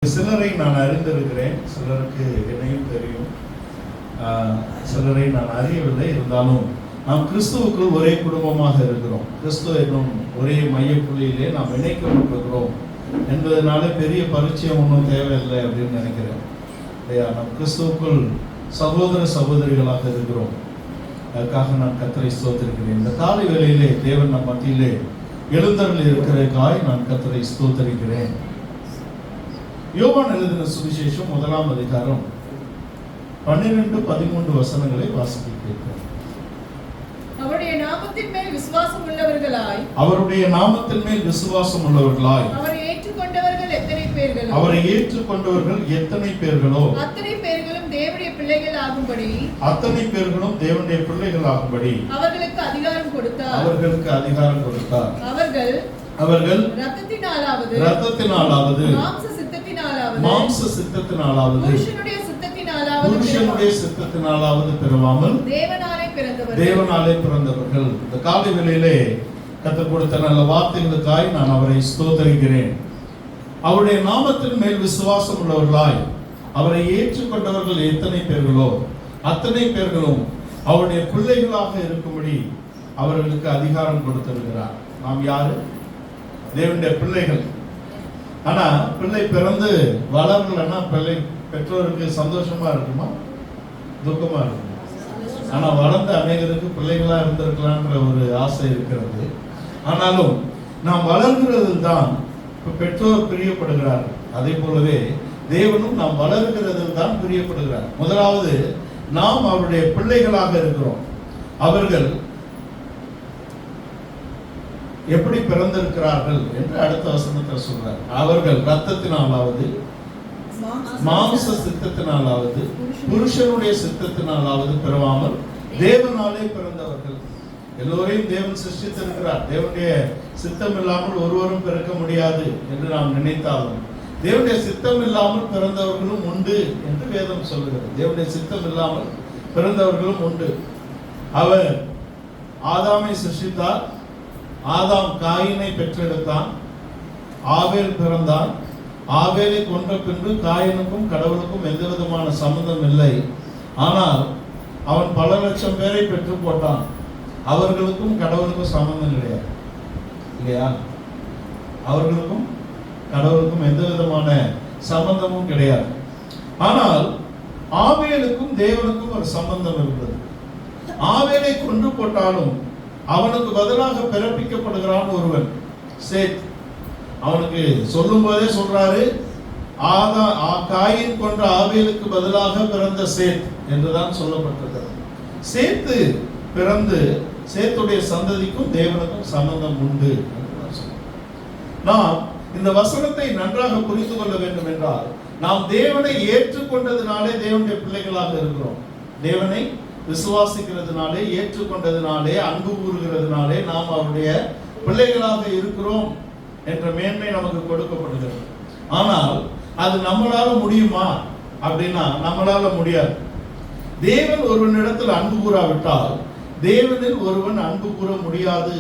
சிலரை நான் அறிந்திருக்கிறேன், சிலருக்கு என்னையும் தெரியும், சிலரை நான் அறியவில்லை. இருந்தாலும் நாம் கிறிஸ்துவுக்குள் ஒரே குடும்பமாக இருக்கிறோம். கிறிஸ்துவ என்னும் ஒரே மையப்புள்ளியிலே நாம் இணைக்கப்பட்டிருக்கிறோம் என்பதனால பெரிய பரிச்சயம் ஒன்றும் தேவையில்லை அப்படின்னு நினைக்கிறேன். இல்லையா? நாம் கிறிஸ்துவுக்குள் சகோதர சகோதரிகளாக இருக்கிறோம். அதுக்காக நான் கர்த்தரை ஸ்தோத்திரிக்கிறேன். இந்த காலை வேளையிலே தேவன் நம் மத்தியிலே எழுந்தருளி இருக்கிறதுக்காய் நான் கர்த்தரை ஸ்தோத்திரிக்கிறேன். யோவான் எழுதின சுவிசேஷம் 1ஆம் அதிகாரம் 12-13 வசனங்களை வாசிக்க கேட்கிறோம். அவருடைய நாமத்தின் மேல் விசுவாசம் உள்ளவர்களாய் அவரை ஏற்றுக்கொண்டவர்கள் எத்தனை பேர்களோ அத்தனை பேர்களும் தேவனுடைய பிள்ளைகள் ஆகும்படி அவர்களுக்கு அதிகாரம் கொடுத்தார். அவர்கள் இரத்தத்தினாலாவது மாம்ச சித்தத்தினாலாவது புருஷனுடைய சித்தத்தினாலாவது பிறவாமல் தேவனாலே பிறந்தவர்கள். இந்த காலை வேளையிலே கர்த்தர் கொடுத்த நல்ல வார்த்தைகளுக்காய் நான் அவரை ஸ்தோத்திரிக்கிறேன். அவருடைய நாமத்தின் மேல் விசுவாசம் உள்ளவர்களாய் அவரை ஏற்றுக்கொண்டவர்கள் எத்தனை பேர்களோ அத்தனை பேர்களும் அவருடைய பிள்ளைகளாக இருக்கும்படி அவர்களுக்கு அதிகாரம் கொடுத்திருக்கிறார். நாம் யாரு? தேவனுடைய பிள்ளைகள். ஆனா பிள்ளை பிறந்து வளரலன்னா பெற்றோருக்கு சந்தோஷமா இருக்குமா, துக்கமா இருக்குமா? ஆனா வளர்ந்த அநேகருக்கு பிள்ளைகளா இருந்திருக்கலான்ற ஒரு ஆசை இருக்கிறது. ஆனாலும் நாம் வளர்கிறது தான் பெற்றோர் பிரியப்படுகிறார். அதே போலவே தேவனும் நாம் வளர்கிறது தான் பிரியப்படுகிறார். முதலாவது நாம் அவருடைய பிள்ளைகளாக இருக்கிறோம். அவர்கள் எப்படி பிறந்திருக்கிறார்கள் என்று அடுத்த வசனத்தில் சொல்றார். அவர்கள் இரத்தத்தினாலாவது மாம்ச சித்தத்தினாலாவது புருஷனுடைய சித்தத்தினாலாவது பிறவாமல் தேவனாலே பிறந்தவர்கள். எல்லோரையும் தேவன் சிருஷ்டித்திருக்கிறார். தேவனுடைய சித்தம் இல்லாமல் ஒருவரும் பிறக்க முடியாது என்று நாம் நினைத்தாலும் தேவனுடைய சித்தம் இல்லாமல் பிறந்தவர்களும் உண்டு என்று வேதம் சொல்லுகிறது. தேவனுடைய சித்தம் இல்லாமல் பிறந்தவர்களும் உண்டு. அவர் ஆதாமை சிருஷ்டித்தார். ஆதாம் காயினை பெற்றெடுத்தான். ஆவேல் பிறந்தான். ஆவேலை கொன்ற பின்பு காயினுக்கும் கடவுளுக்கும் எந்த விதமான சம்பந்தம் இல்லை. ஆனால் அவன் பல லட்சம் பேரை பெற்று போட்டான். அவர்களுக்கும் கடவுளுக்கும் சம்பந்தம் கிடையாது, இல்லையா? அவர்களுக்கும் கடவுளுக்கும் எந்த விதமான சம்பந்தமும் கிடையாது. ஆனால் ஆவேலுக்கும் தேவனுக்கும் ஒரு சம்பந்தம் இருந்தது. ஆவேலை கொன்று போட்டாலும் அவனுக்கு பதிலாக பிறப்பிக்கப்படுகிறான் ஒருவன், சேத். அவனுக்கு சொல்லும் போதே சொல்றாரு, காயின் கொன்ற ஆவேலுக்கு பதிலாக பிறந்த சேத் என்றுதான் சொல்லப்பட்டிருக்கிறது. சேத்து பிறந்து சேத்துடைய சந்ததிக்கும் தேவனுக்கும் சம்பந்தம் உண்டு. நாம் இந்த வசனத்தை நன்றாக புரிந்து கொள்ள வேண்டும் என்றால், நாம் தேவனை ஏற்றுக்கொண்டதினாலே தேவனுடைய பிள்ளைகளாக இருக்கிறோம். தேவனை விசுவாசிக்கிறதுனாலே, ஏற்றுக்கொண்டதினாலே, அன்பு கூறுகிறதுனாலே நாம் அவருடைய பிள்ளைகளாக இருக்கிறோம் என்ற மேன்மை நமக்கு கொடுக்கப்படுகிறது. ஆனால் அது நம்மளால முடியுமா அப்படின்னா நம்மளால முடியாது. தேவன் ஒருவனிடத்தில் அன்பு கூறாவிட்டால் தேவனில் ஒருவன் அன்பு கூற முடியாது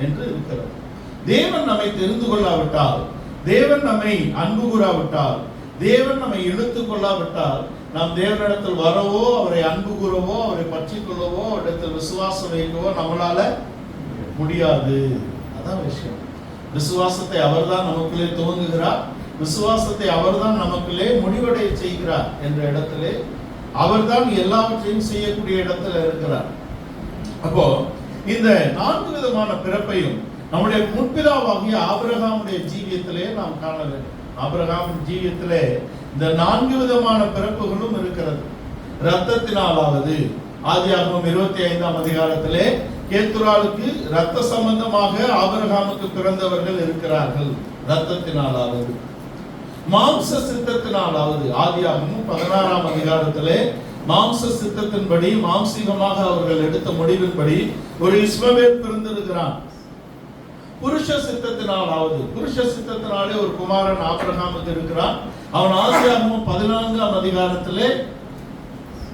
என்று இருக்கிறது. தேவன் நம்மை தெரிந்து கொள்ளாவிட்டால், தேவன் நம்மை அன்பு கூறாவிட்டால், தேவன் நம்மை இழுத்துக் கொள்ளாவிட்டால் நாம் தேவனிடத்தில் வரவோ, அவரை அன்பு கூறவோ, அவரை பற்றி கொள்ளவோ, அவரிடத்தில் விசுவாசம் வைக்கவோ நம்மளால முடியாது. அதான் விஷயம். விசுவாசத்தை அவர்தான் நமக்குள்ளே துவங்குகிறார். விசுவாசத்தை அவர்தான் நமக்குள்ளே முடிவடைய செய்கிறார் என்ற இடத்திலே அவர்தான் எல்லாவற்றையும் செய்யக்கூடிய இடத்துல இருக்கிறார். அப்போ இந்த 4 விதமான பிறப்பையும் நம்முடைய முற்பிதாவாகிய ஆபிரகாமுடைய ஜீவியத்திலே நாம் காண வேண்டும். ஆபிரகாமின் ஜீவியத்திலே இந்த 4 விதமான பிறப்புகளும் இருக்கிறது. இரத்தத்தினாலாவது, ஆதியாகமம் 25ஆம் அதிகாரத்திலே கேத்துராளுக்கு இரத்த சம்பந்தமாக ஆபிரகாமுக்கு பிறந்தவர்கள் இருக்கிறார்கள். இரத்தத்தினாலாவது. மாம்ச சித்தத்தினாலாவது, ஆதியாகமம் 16ஆம் அதிகாரத்திலே மாம்ச சித்தத்தின்படி, மாம்சீகமாக அவர்கள் எடுத்த முடிவின்படி ஒரு இஸ்மவேல் பிறந்திருக்கிறான். புருஷ சித்தத்தினாலாவது, புருஷ சித்தத்தினாலே ஒரு குமாரன் ஆபிரகாமுக்கு இருக்கிறான். அவன் ஆதியாகமம் 14ஆம் அதிகாரத்திலே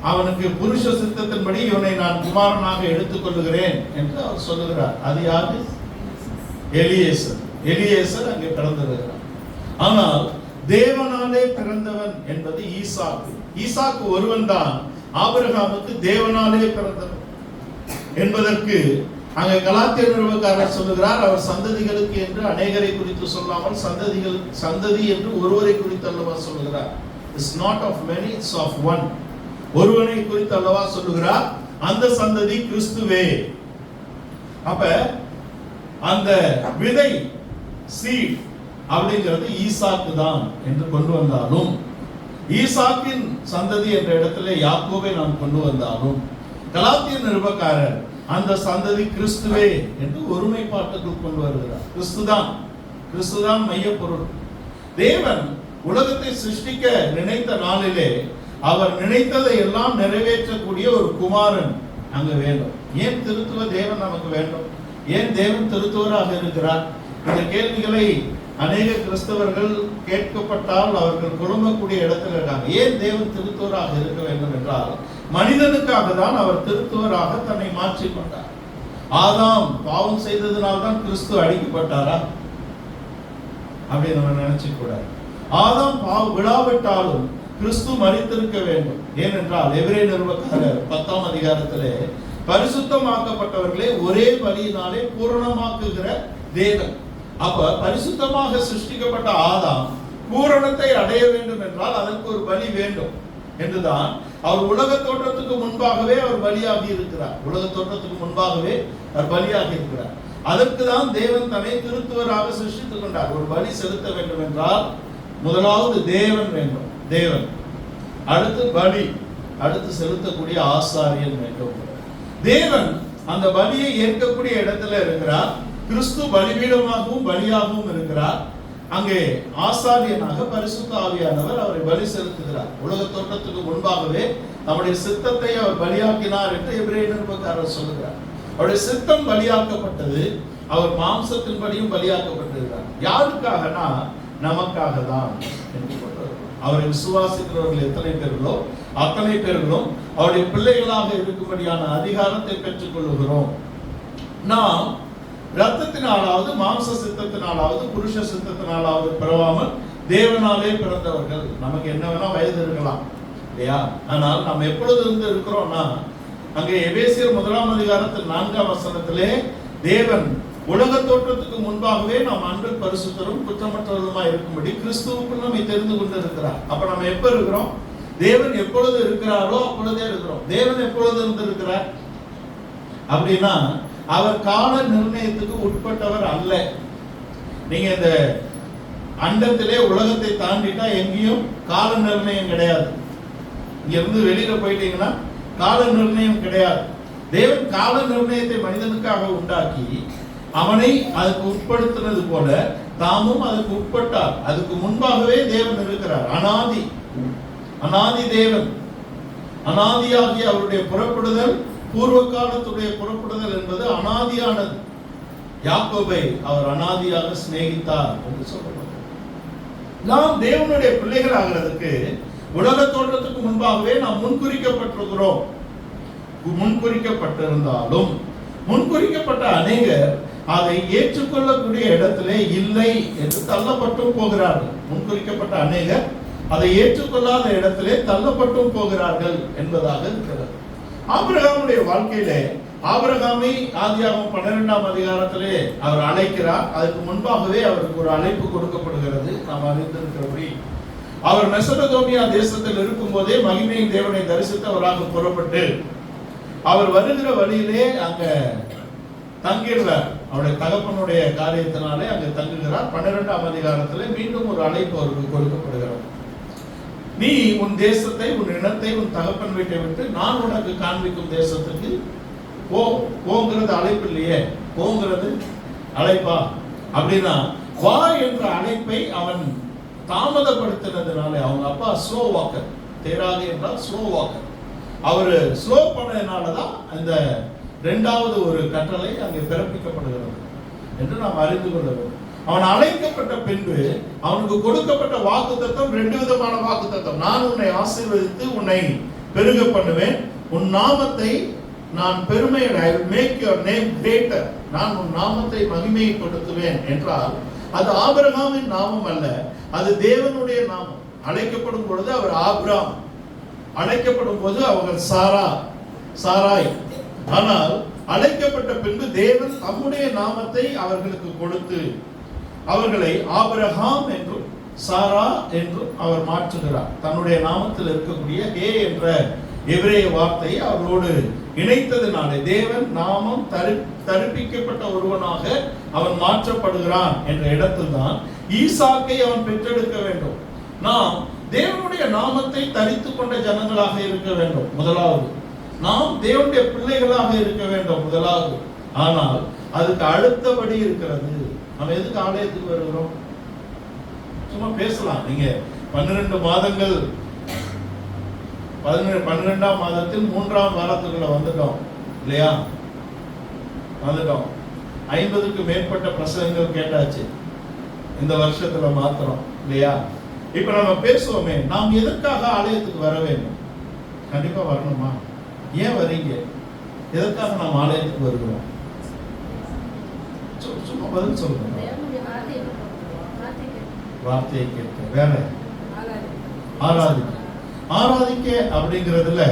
அவனுக்கு புருஷ சித்தத்தின்படி இவனை நான் குமாரனாக எடுத்துக் கொள்ளுகிறேன் என்று அவர் சொல்லுகிறார். அது யாரு? எலியேசர். எலியேசர் அங்கே பிறந்திருக்கிறார். ஆனால் தேவனாலே பிறந்தவன் என்பது ஈசாக்கு. ஈசாக்கு ஒருவன் தான் ஆபிரகாமுக்கு தேவனாலே பிறந்தவன் என்பதற்கு அங்க கலாத்தியர் நிருபக்காரர் சொல்லுகிறார், அவர் சந்ததிகளுக்கு என்று அநேகரை குறித்து சொல்லாமல் சந்ததி என்று ஒருவரை குறித்து அல்லவா சொல்லுகிறார். It's not of many, it's of one. ஒருவனை குறித்து அல்லவா சொல்லுகிறார். அந்த சந்ததி கிறிஸ்துவே. அப்ப அந்த விதை சீட் அப்படிங்கிறது ஈசாக்கு தான் என்று கொண்டு வந்தாலும், ஈசாக்கின் சந்ததி என்ற இடத்துல யாக்கோபை நாம் கொண்டு வந்தாலும், கலாத்தியர் நிருபக்காரர் அந்த சந்ததி கிறிஸ்துவே என்று ஒருமைப்பாட்டுக்குள் கொண்டு வருகிறார். கிறிஸ்துதான் மைய பொருள். தேவன் உலகத்தை சிருஷ்டிக்க நினைத்த நாளிலே அவர் நினைத்ததை எல்லாம் நிறைவேற்றக்கூடிய ஒரு குமாரன் அங்க வேண்டும். ஏன் திருத்துவ தேவன் நமக்கு வேண்டும்? ஏன் தேவன் திருத்துவராக இருக்கிறார்? இந்த கேள்விகளை அநேக கிறிஸ்தவர்கள் கேட்கப்பட்டால் அவர்கள் குழம்பக்கூடிய இடத்துல இருக்காங்க. ஏன் தேவன் திருத்துவராக இருக்க வேண்டும் என்றால், மனிதனுக்காக தான் அவர் திருத்துவராக தன்னை மாற்றிக் கொண்டார். ஆதாம் பாவம் செய்ததினால்தான் கிறிஸ்து அழிக்கப்பட்டாரா? அப்படி நம்ம நினைச்சு கூடாது. ஆதாம் விழாவிட்டாலும் கிறிஸ்து மரித்திருக்க வேண்டும். ஏனென்றால் எபிரேய நிருபக்காரர் 10ஆம் அதிகாரத்திலே பரிசுத்தமாக்கப்பட்டவர்களே ஒரே பலியினாலே பூரணமாக்குகிற தேவன். அப்ப பரிசுத்தமாக சிருஷ்டிக்கப்பட்ட ஆதாம் பூரணத்தை அடைய வேண்டும் என்றால் அதற்கு ஒரு பலி வேண்டும் என்றுதான் அவர் உலக தோற்றத்துக்கு முன்பாகவே அவர் பலியாகி இருக்கிறார். உலக தோற்றத்துக்கு முன்பாகவே அவர் பலியாகி இருக்கிறார். அதற்கு தான் தேவன் தன்னை திருத்துவராக சிருஷ்டித்துக் கொண்டார். ஒரு பலி செலுத்த வேண்டும் என்றால் முதலாவது தேவன் வேண்டும். தேவன், அடுத்து பலி, அடுத்து செலுத்தக்கூடிய ஆசாரியன் வேண்டும். தேவன் அந்த பலியை ஏற்கக்கூடிய இடத்துல இருக்கிறார். கிறிஸ்து பலிபீடமாகவும் பலியாகவும் இருக்கிறார். அங்கே ஆசாரியனாக பரிசுத்த ஆவியானவர் அவரை பலி செலுத்துகிறார். உலக தோற்றத்துக்கு முன்பாகவே நம்முடைய சித்தத்தை அவர் பலியாக்கினார் என்று எபிரேய நிருபக்காரர் சொல்லுகிறார். அவருடைய சித்தம் பலியாக்கப்பட்டது, அவர் மாம்சத்தின் படியும் பலியாக்கப்பட்டிருக்கிறார். யாருக்காகனா நமக்காக தான் என்று அவரை விசுவாசிக்கிறவர்கள் எத்தனை பேர்களோ அத்தனை பேர்களும் அவருடைய பிள்ளைகளாக இருக்கும்படியான அதிகாரத்தை பெற்றுக் கொள்ளுகிறோம். நாம் ரத்தத்தினாலாவது மாம்ச சித்தத்தினாலாவது புருஷ சித்தத்தினாலாவது பிறவாமல் தேவனாலே பிறந்தவர்கள். நமக்கு என்ன வேணா வயது இருக்கலாம் இல்லையா? ஆனால் நாம் எப்பொழுது இருந்து இருக்கிறோம்னா, அங்கே எபேசியர் 1ஆம் அதிகாரத்தில் 4ஆம் வசனத்திலே தேவன் உலக தோற்றத்துக்கு முன்பாகவே நாம் அன்பில் பரிசுத்தரும் குற்றமற்றவர்களுமா இருக்கும்படி கிறிஸ்துவுக்குள் நம்மை தெரிந்து கொண்டு இருக்கிறார். அப்ப நம்ம எப்ப இருக்கிறோம்? தேவன் எப்பொழுது இருக்கிறாரோ அப்பொழுதே இருக்கிறோம். தேவன் எப்பொழுது இருந்திருக்கிறார் அப்படின்னா அவர் கால நிர்ணயத்துக்கு உட்பட்டவர் அல்ல. நீங்க இந்த அண்டத்திலே உலகத்தை தாண்டிட்டா எங்கேயும் கால நிர்ணயம் கிடையாது. இங்க இருந்து வெளியில போயிட்டீங்கன்னா கால நிர்ணயம் கிடையாது. தேவன் கால நிர்ணயத்தை மனிதனுக்காக உண்டாக்கி அவனை அதுக்கு உட்படுத்தினது போல தாமும் அதுக்கு உட்பட்டார். அதுக்கு முன்பாகவே தேவன் இருக்கிறார். அனாதி தேவன், அனாதியாகிய அவருடைய புறப்படுதல், பூர்வ காலத்துடைய புறப்படுதல் என்பது அனாதியானது. யாக்கோபை அவர் அனாதியாக சிநேகித்தார் என்று சொல்லப்பட்டது. நாம் தேவனுடைய பிள்ளைகள் ஆகிறதுக்கு உலக தோற்றத்துக்கு முன்பாகவே நாம் முன்குறிக்கப்பட்டிருக்கிறோம். முன்குறிக்கப்பட்டிருந்தாலும் முன்குறிக்கப்பட்ட அநேகர் அதை ஏற்றுக்கொள்ளக்கூடிய இடத்திலே இல்லை என்று தள்ளப்பட்டும் போகிறார்கள். முன்குறிக்கப்பட்ட அநேகர் அதை ஏற்றுக்கொள்ளாத இடத்திலே தள்ளப்பட்டும் போகிறார்கள் என்பதாக இருக்கிறது. ஆபிரகாமுடைய வாழ்க்கையிலே ஆபிரகாமை ஆதியாகமம் 12ஆம் அதிகாரத்திலே அவர் அழைக்கிறார். அதுக்கு முன்பாகவே அவருக்கு ஒரு அழைப்பு கொடுக்கப்படுகிறது. நாம் அறிந்திருக்கிறபடி அவர் மெசபதோமியா தேசத்தில் இருக்கும் போதே மகிமையின் தேவனை தரிசித்தவராக புறப்பட்டு அவர் வருகிற வழியிலே அங்க தங்கிடுறார். அவருடைய தகப்பனுடைய காரியத்தினாலே அங்கே தங்குகிறார். 12ஆம் அதிகாரத்திலே மீண்டும் ஒரு அழைப்பு அவருக்கு கொடுக்கப்படுகிறது. நீ உன் தேசத்தை, உன் இனத்தை, உன் தகப்பன் வீட்டை விட்டு நான் உனக்கு காண்பிக்கும் தேசத்துக்கு போங்கிறது அழைப்பு இல்லையே, போங்கிறது அழைப்பா? அப்படின்னா வா என்ற அழைப்பை அவன் தாமதப்படுத்தினதுனால அவங்க அப்பா ஸ்லோ வாக்கர், தேராக என்றால் ஸ்லோ வாக்கர், அவரு ஸ்லோ பண்ணதுனாலதான் அந்த இரண்டாவது ஒரு கட்டளை அங்கே பிறப்பிக்கப்படுகிறது என்று நாம் அறிந்து கொள்ள வேண்டும். அவன் அழைக்கப்பட்ட பின்பு அவனுக்கு கொடுக்கப்பட்ட வாக்குத்தத்தம் 2 விதமான வாக்குத்தத்தம். நான் உன்னை ஆசீர்வதித்து உன்னை பெருக பண்ணுவேன், உன் நாமத்தை நான் பெருமையடை, I will make your name greater, நான் உன் நாமத்தை மகிமையை கொடுத்துவேன் என்றால் அது ஆபிரகாமின் நாமம் அல்ல, அது தேவனுடைய நாமம். அழைக்கப்படும் பொழுது அவர் ஆபிராம், அழைக்கப்படும் போது அவர்கள் சாராய். ஆனால் அழைக்கப்பட்ட பின்பு தேவன் தம்முடைய நாமத்தை அவர்களுக்கு கொடுத்து அவர்களை ஆபிரகாம் என்றும் சாரா என்றும் அவர் மாற்றுகிறார். தன்னுடைய நாமத்தில் இருக்கக்கூடிய ஹே என்ற எபிரேய வார்த்தையை அவர்களோடு இணைத்ததினாலே தேவன் நாமம் தரிப்பிக்கப்பட்ட ஒருவனாக அவன் மாற்றப்படுகிறான் என்ற இடத்தில் தான் ஈசாக்கை அவன் பெற்றெடுக்க வேண்டும். நாம் தேவனுடைய நாமத்தை தரித்துக் கொண்ட ஜனங்களாக இருக்க வேண்டும் முதலாவது. நாம் தேவனுடைய பிள்ளைகளாக இருக்க வேண்டும் முதலாவது. ஆனால் அதுக்கு அடுத்தபடி இருக்கிறது. நம்ம எதுக்கு ஆலயத்துக்கு வருகிறோம்? சும்மா பேசலாம். நீங்க 12 மாதங்கள் 12ஆம் மாதத்தில் 3ஆம் வாரத்துக்குள்ள வந்துட்டோம் இல்லையா? வந்துட்டோம். 50க்கு மேற்பட்ட பிரசங்கங்கள் கேட்டாச்சு இந்த வருஷத்துல மாத்திரம் இல்லையா? இப்ப நம்ம பேசுவோமே, நாம் எதற்காக ஆலயத்துக்கு வர வேண்டும்? கண்டிப்பா வரணுமா? ஏன் வரீங்க? எதற்காக நாம் ஆலயத்துக்கு வருகிறோம்? சும்மா பதில் சொல்லுங்க. வார்த்தையை கேட்க, வேற ஆராதிக்க அப்படிங்கிறதுல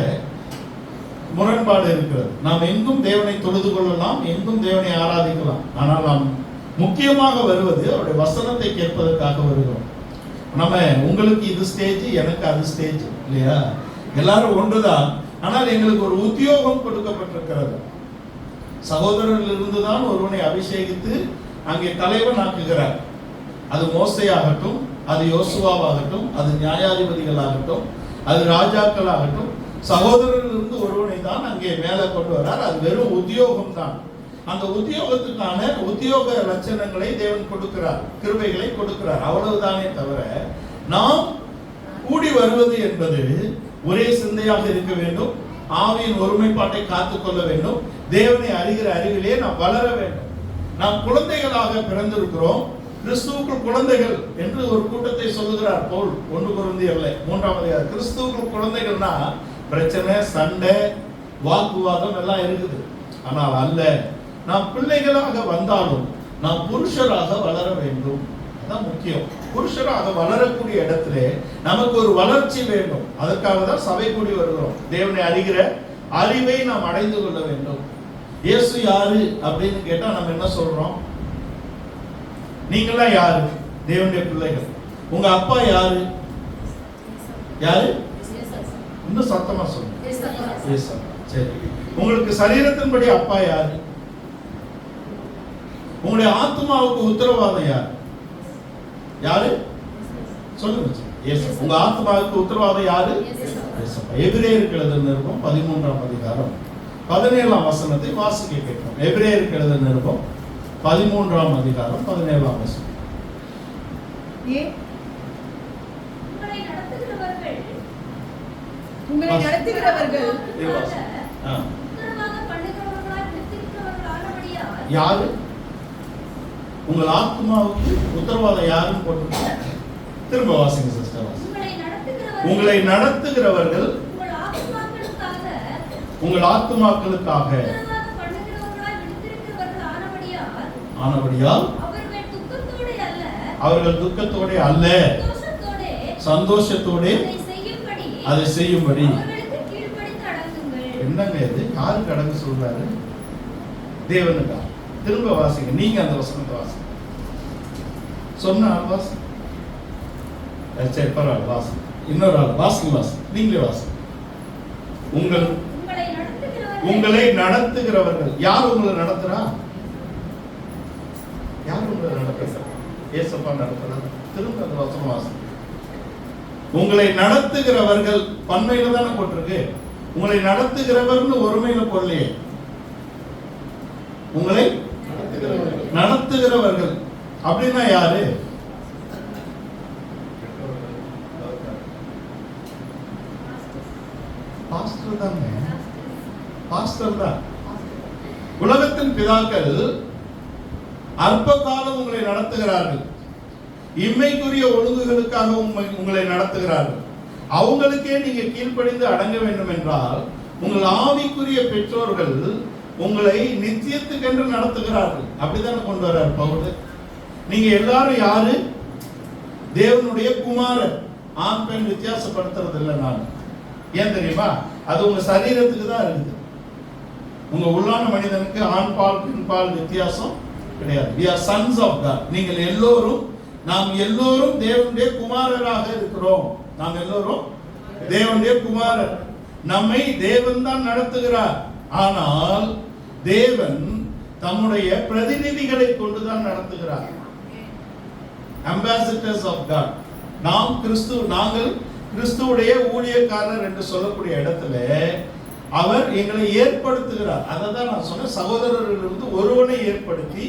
முரண்பாடு இருக்கிறது. நாம் எங்கும் தேவனை தொழுது கொள்ளலாம், எங்கும் தேவனை ஆராதிக்கலாம். ஆனால் நாம் முக்கியமாக வருவது அவருடைய வசனத்தை கேட்பதற்காக வருகிறோம். நம்ம உங்களுக்கு இது ஸ்டேஜ், எனக்கு அது ஸ்டேஜ் இல்லையா? எல்லாரும் ஒன்றுதான். ஆனால் எங்களுக்கு ஒரு உத்தியோகம் கொடுக்கப்பட்டிருக்கிறது. சகோதரர்கள் இருந்துதான் ஒருவனை அபிஷேகித்து அங்கே தலைவன் ஆக்குகிறார். அது மோசேயாகட்டும், அது யோசுவாவாகட்டும், அது நியாயாதிபதிகள் ஆகட்டும், அது ராஜாக்கள் ஆகட்டும், சகோதரர்கள் இருந்து ஒருவனை தான் அங்கே மேலே கொண்டு வரார். அது வெறும் உத்தியோகம் தான். அந்த உத்தியோகத்துக்கான உத்தியோக லட்சணங்களை தேவன் கொடுக்கிறார், கிருபைகளை கொடுக்கிறார். அவ்வளவுதானே தவிர நாம் கூடி வருவது என்பது ஒரே சிந்தையாக இருக்க வேண்டும், ஆவியின் ஒருமைப்பாட்டை காத்துக்கொள்ள வேண்டும், தேவனை அறிகிற அறிவிலே நாம் வளர வேண்டும். நாம் குழந்தைகளாக பிறந்திருக்கிறோம், கிறிஸ்துவுக்குள் குழந்தைகள் என்று ஒரு கூட்டத்தை சொல்லுகிறார் பவுல் 1 கொரிந்தியர்ல 3ஆம் அதிகாரம். கிறிஸ்துவுக்குள் குழந்தைகள்னா பிரச்சனை, சண்டை, வாக்குவாதம் எல்லாம் இருக்குது. ஆனால் அல்ல, நாம் பிள்ளைகளாக வந்தாலும் நாம் புருஷராக வளர வேண்டும். அதான் முக்கியம். புருஷராக வளரக்கூடிய இடத்திலே நமக்கு ஒரு வளர்ச்சி வேண்டும். அதற்காக தான் சபை கூடி வருகிறோம். தேவனை அறிகிற அறிவை நாம் அடைந்து கொள்ள வேண்டும். இயேசு யாரு அப்படின்னு கேட்டா நம்ம என்ன சொல்றோம்? நீங்களாம் யாரு? தேவனுடைய பிள்ளைகள். உங்க அப்பா யாரு? யாரு? இன்னும் சத்தமா சொல்லுங்க. சரி, உங்களுக்கு சரீரத்தின்படி அப்பா யாரு? உங்களுடைய ஆத்மாவுக்கு உத்தரவாதம் யாரு? யாரு சொல்லுங்க. உங்க ஆத்மாவுக்கு உத்தரவாதம் யாரு? எபிரேயருக்கு எழுதின நிருபம் 13ஆம் அதிகாரம் 17ஆம் வசனத்தை வாசிக்க கேட்கிறோம். எபிரேயருக்கு எழுதின நிருபம் 13ஆம் அதிகாரம் 17ஆம் வசனம். உங்களை நடத்துகிறவர்கள் யாரு? உங்கள் ஆத்மாவுக்கு உத்தரவாதம் யாருன்னு போட்டு திரும்ப வாசிங்க சிஸ்டர். உங்களை நடத்துகிறவர்கள் உங்கள் ஆத்மாக்களுக்காக ஆனபடியால் அவர்கள் துக்கத்தோட அல்ல, சந்தோஷத்தோட அதை செய்யும்படி. என்னங்க இது? யாருக்கு அடங்க சொல்றாரு? தேவனுக்கா? திரும்ப வாசிங்க. நீங்க அந்த வசனத்தை வாசிங்க. சொன்ன ஆள் வாசிங்க. சரி, பரவாயில்ல, வாசிங்க. இன்னொரு ஆள் வாசிங்க. நீங்களே வாசிங்க. உங்களை நடத்துகிறவர்கள். யார் உங்களை நடத்துறா? யார் உங்களை நடத்துறா? ஏசப்பா நடத்துறாங்க. திரும்ப அந்த வசனம் வாசிங்க. உங்களை நடத்துகிறவர்கள் பன்மையில தானே போட்டிருக்கு. உங்களை நடத்துகிறவர்னு ஒருமையில போடலையே. உங்களை நடத்துகிறவர்கள் அப்படின்னா யாரு? பாஸ்டர் தானே. பாஸ்டர் தான். உலகத்தின் பிதாக்கள் அற்ப காலம் உங்களை நடத்துகிறார்கள், இம்மைக்குரிய ஒழுங்குகளுக்காக உங்களை நடத்துகிறார்கள். அவங்களுக்கே நீங்க கீழ்ப்படிந்து அடங்க வேண்டும் என்றால் உங்கள் ஆவிக்குரிய பெற்றோர்கள் உங்களை நித்தியத்துக்கென்று நடத்துகிறார்கள். அப்படித்தானே கொண்டு வர்றார் பவுல். நீங்க எல்லாரும் யாரு? தேவனுடைய குமாரன். ஆண் பெண் வித்தியாசப்படுத்துறது இல்லை நான். ஏன் தெரியுமா? அது உங்க சரீரத்துக்கு தான் இருக்குது. உங்க உள்ளான மனிதனுக்கு ஆண் பால் பெண் பால் வித்தியாசம் கிடையாது. We are sons of God. நீங்கள் எல்லோரும், நாம் எல்லோரும் தேவனுடைய குமாரராக இருக்கிறோம். நாம் எல்லோரும் தேவனுடைய குமாரர். நம்மை தேவன் தான் நடத்துகிறார். ஆனால் தேவன் தம்முடைய பிரதிநிதிகளை கொண்டுதான் நடத்துகிறார். ambassadors of God. நாங்கள் கிறிஸ்துவுடைய ஊழியக்காரர் என்று சொல்லக்கூடிய இடத்துல அவர் எங்களை ஏற்படுத்துகிறார். அதை தான் நான் சொன்னேன். சகோதரர்களிலிருந்து ஒருவனை ஏற்படுத்தி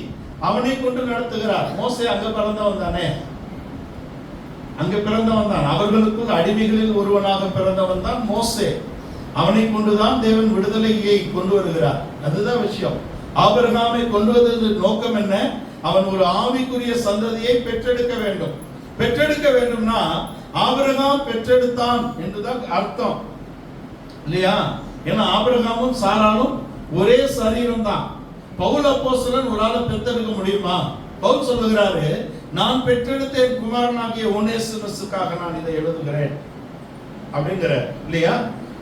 அவனை கொண்டு நடத்துகிறார். மோசே அங்க பிறந்தவன் தானே, அங்க பிறந்தவன் தான். அவர்களுக்குள் அடிமைகளில் ஒருவனாக பிறந்தவன் தான் மோசே. அவனை கொண்டுதான் தேவன் விடுதலையை கொண்டு வருகிறார். அதுதான் விஷயம். ஆபிரகாமை கொண்டு வந்தது நோக்கம் என்ன? அவன் ஒரு ஆவிக்குரிய சந்ததியை பெற்றெடுக்க வேண்டும். பெற்றெடுக்க வேண்டும்னா ஆபிரகாம் பெற்றெடுத்தான் என்றுதான் அர்த்தம், இல்லையா? ஏன்னா ஆபிரகாமும் சாராலும் ஒரே சரீரம் தான். பவுல் அப்போஸ்தலன் ஒரு ஆளை பெற்றெடுக்க முடியுமா? பவுல் சொல்லுகிறாரு, நான் பெற்றெடுத்த என் குமாரனாகிய ஒனேசிமஸுக்காக நான் இதை எழுதுகிறேன் அப்படிங்கிற, இல்லையா?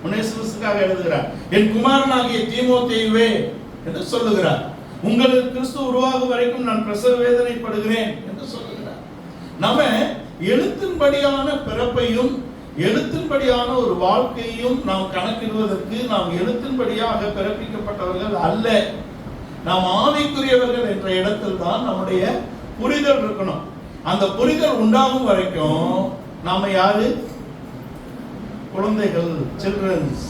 ஒனேசிமஸுக்காக எழுதுகிறார். என் குமாரனாகிய தீமோத்தேயுவே என்று சொல்லுகிறார். உங்களுக்கு கிறிஸ்து உருவாகும் வரைக்கும் நான் பிரசவ வேதனைப்படுகிறேன் என்று சொல்லுகிறார். நம்ம எழுத்தின்படியான பிறப்பையும் எழுத்தின்படியான ஒரு வாழ்க்கையும் நாம் கணக்கிடுவதற்கு நாம் எழுத்தின்படியாக பிறப்பிக்கப்பட்டவர்கள் அல்ல. நாம் ஆவிக்குரியவர்கள் என்ற இடத்தில் தான் நம்முடைய புரிதல் இருக்கணும். அந்த புரிதல் உண்டாகும் வரைக்கும் நாம யாரு? குழந்தைகள், சில்ட்ரன்ஸ்,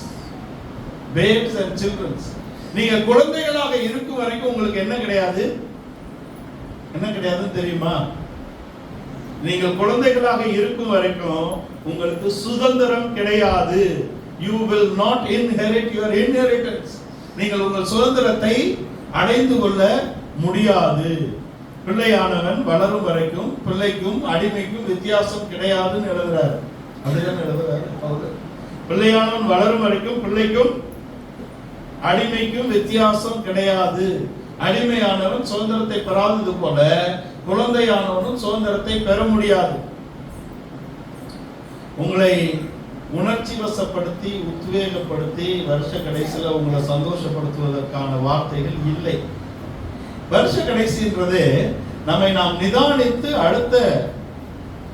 பேப்ஸ் அண்ட் சில்ட்ரன்ஸ். நீங்க குழந்தைகளாக இருக்கும் வரைக்கும் உங்களுக்கு என்ன கிடையாது? என்ன கிடையாதுன்னு தெரியுமா? நீங்கள் குழந்தைகளாக இருக்கும் வரைக்கும் உங்களுக்கு சுதந்திரம் கிடையாது. You will not inherit your inheritance. நீங்கள் உங்கள் சுதந்திரத்தை அடைந்து கொள்ள முடியாது. பிள்ளையானவன் வளரும் வரைக்கும் பிள்ளைக்கும் அடிமைக்கும் வித்தியாசம் கிடையாதுன்னு எழுதுறாரு. அப்படிதான் எழுதுறாரு அவரு. பிள்ளையானவன் வளரும் வரைக்கும் பிள்ளைக்கும் அடிமைக்கும் வித்தியாசம் கிடையாது. அடிமையானவன் சுதந்திரத்தை பெறாதது போல குழந்தையானவனும் சுதந்திரத்தை பெற முடியாது. உங்களை உணர்ச்சி வசப்படுத்தி உத்வேகப்படுத்தி வருஷ கடைசியில உங்களை சந்தோஷப்படுத்துவதற்கான வார்த்தைகள் இல்லை. வருஷ கடைசின்றது நம்மை நாம் நிதானித்து அடுத்த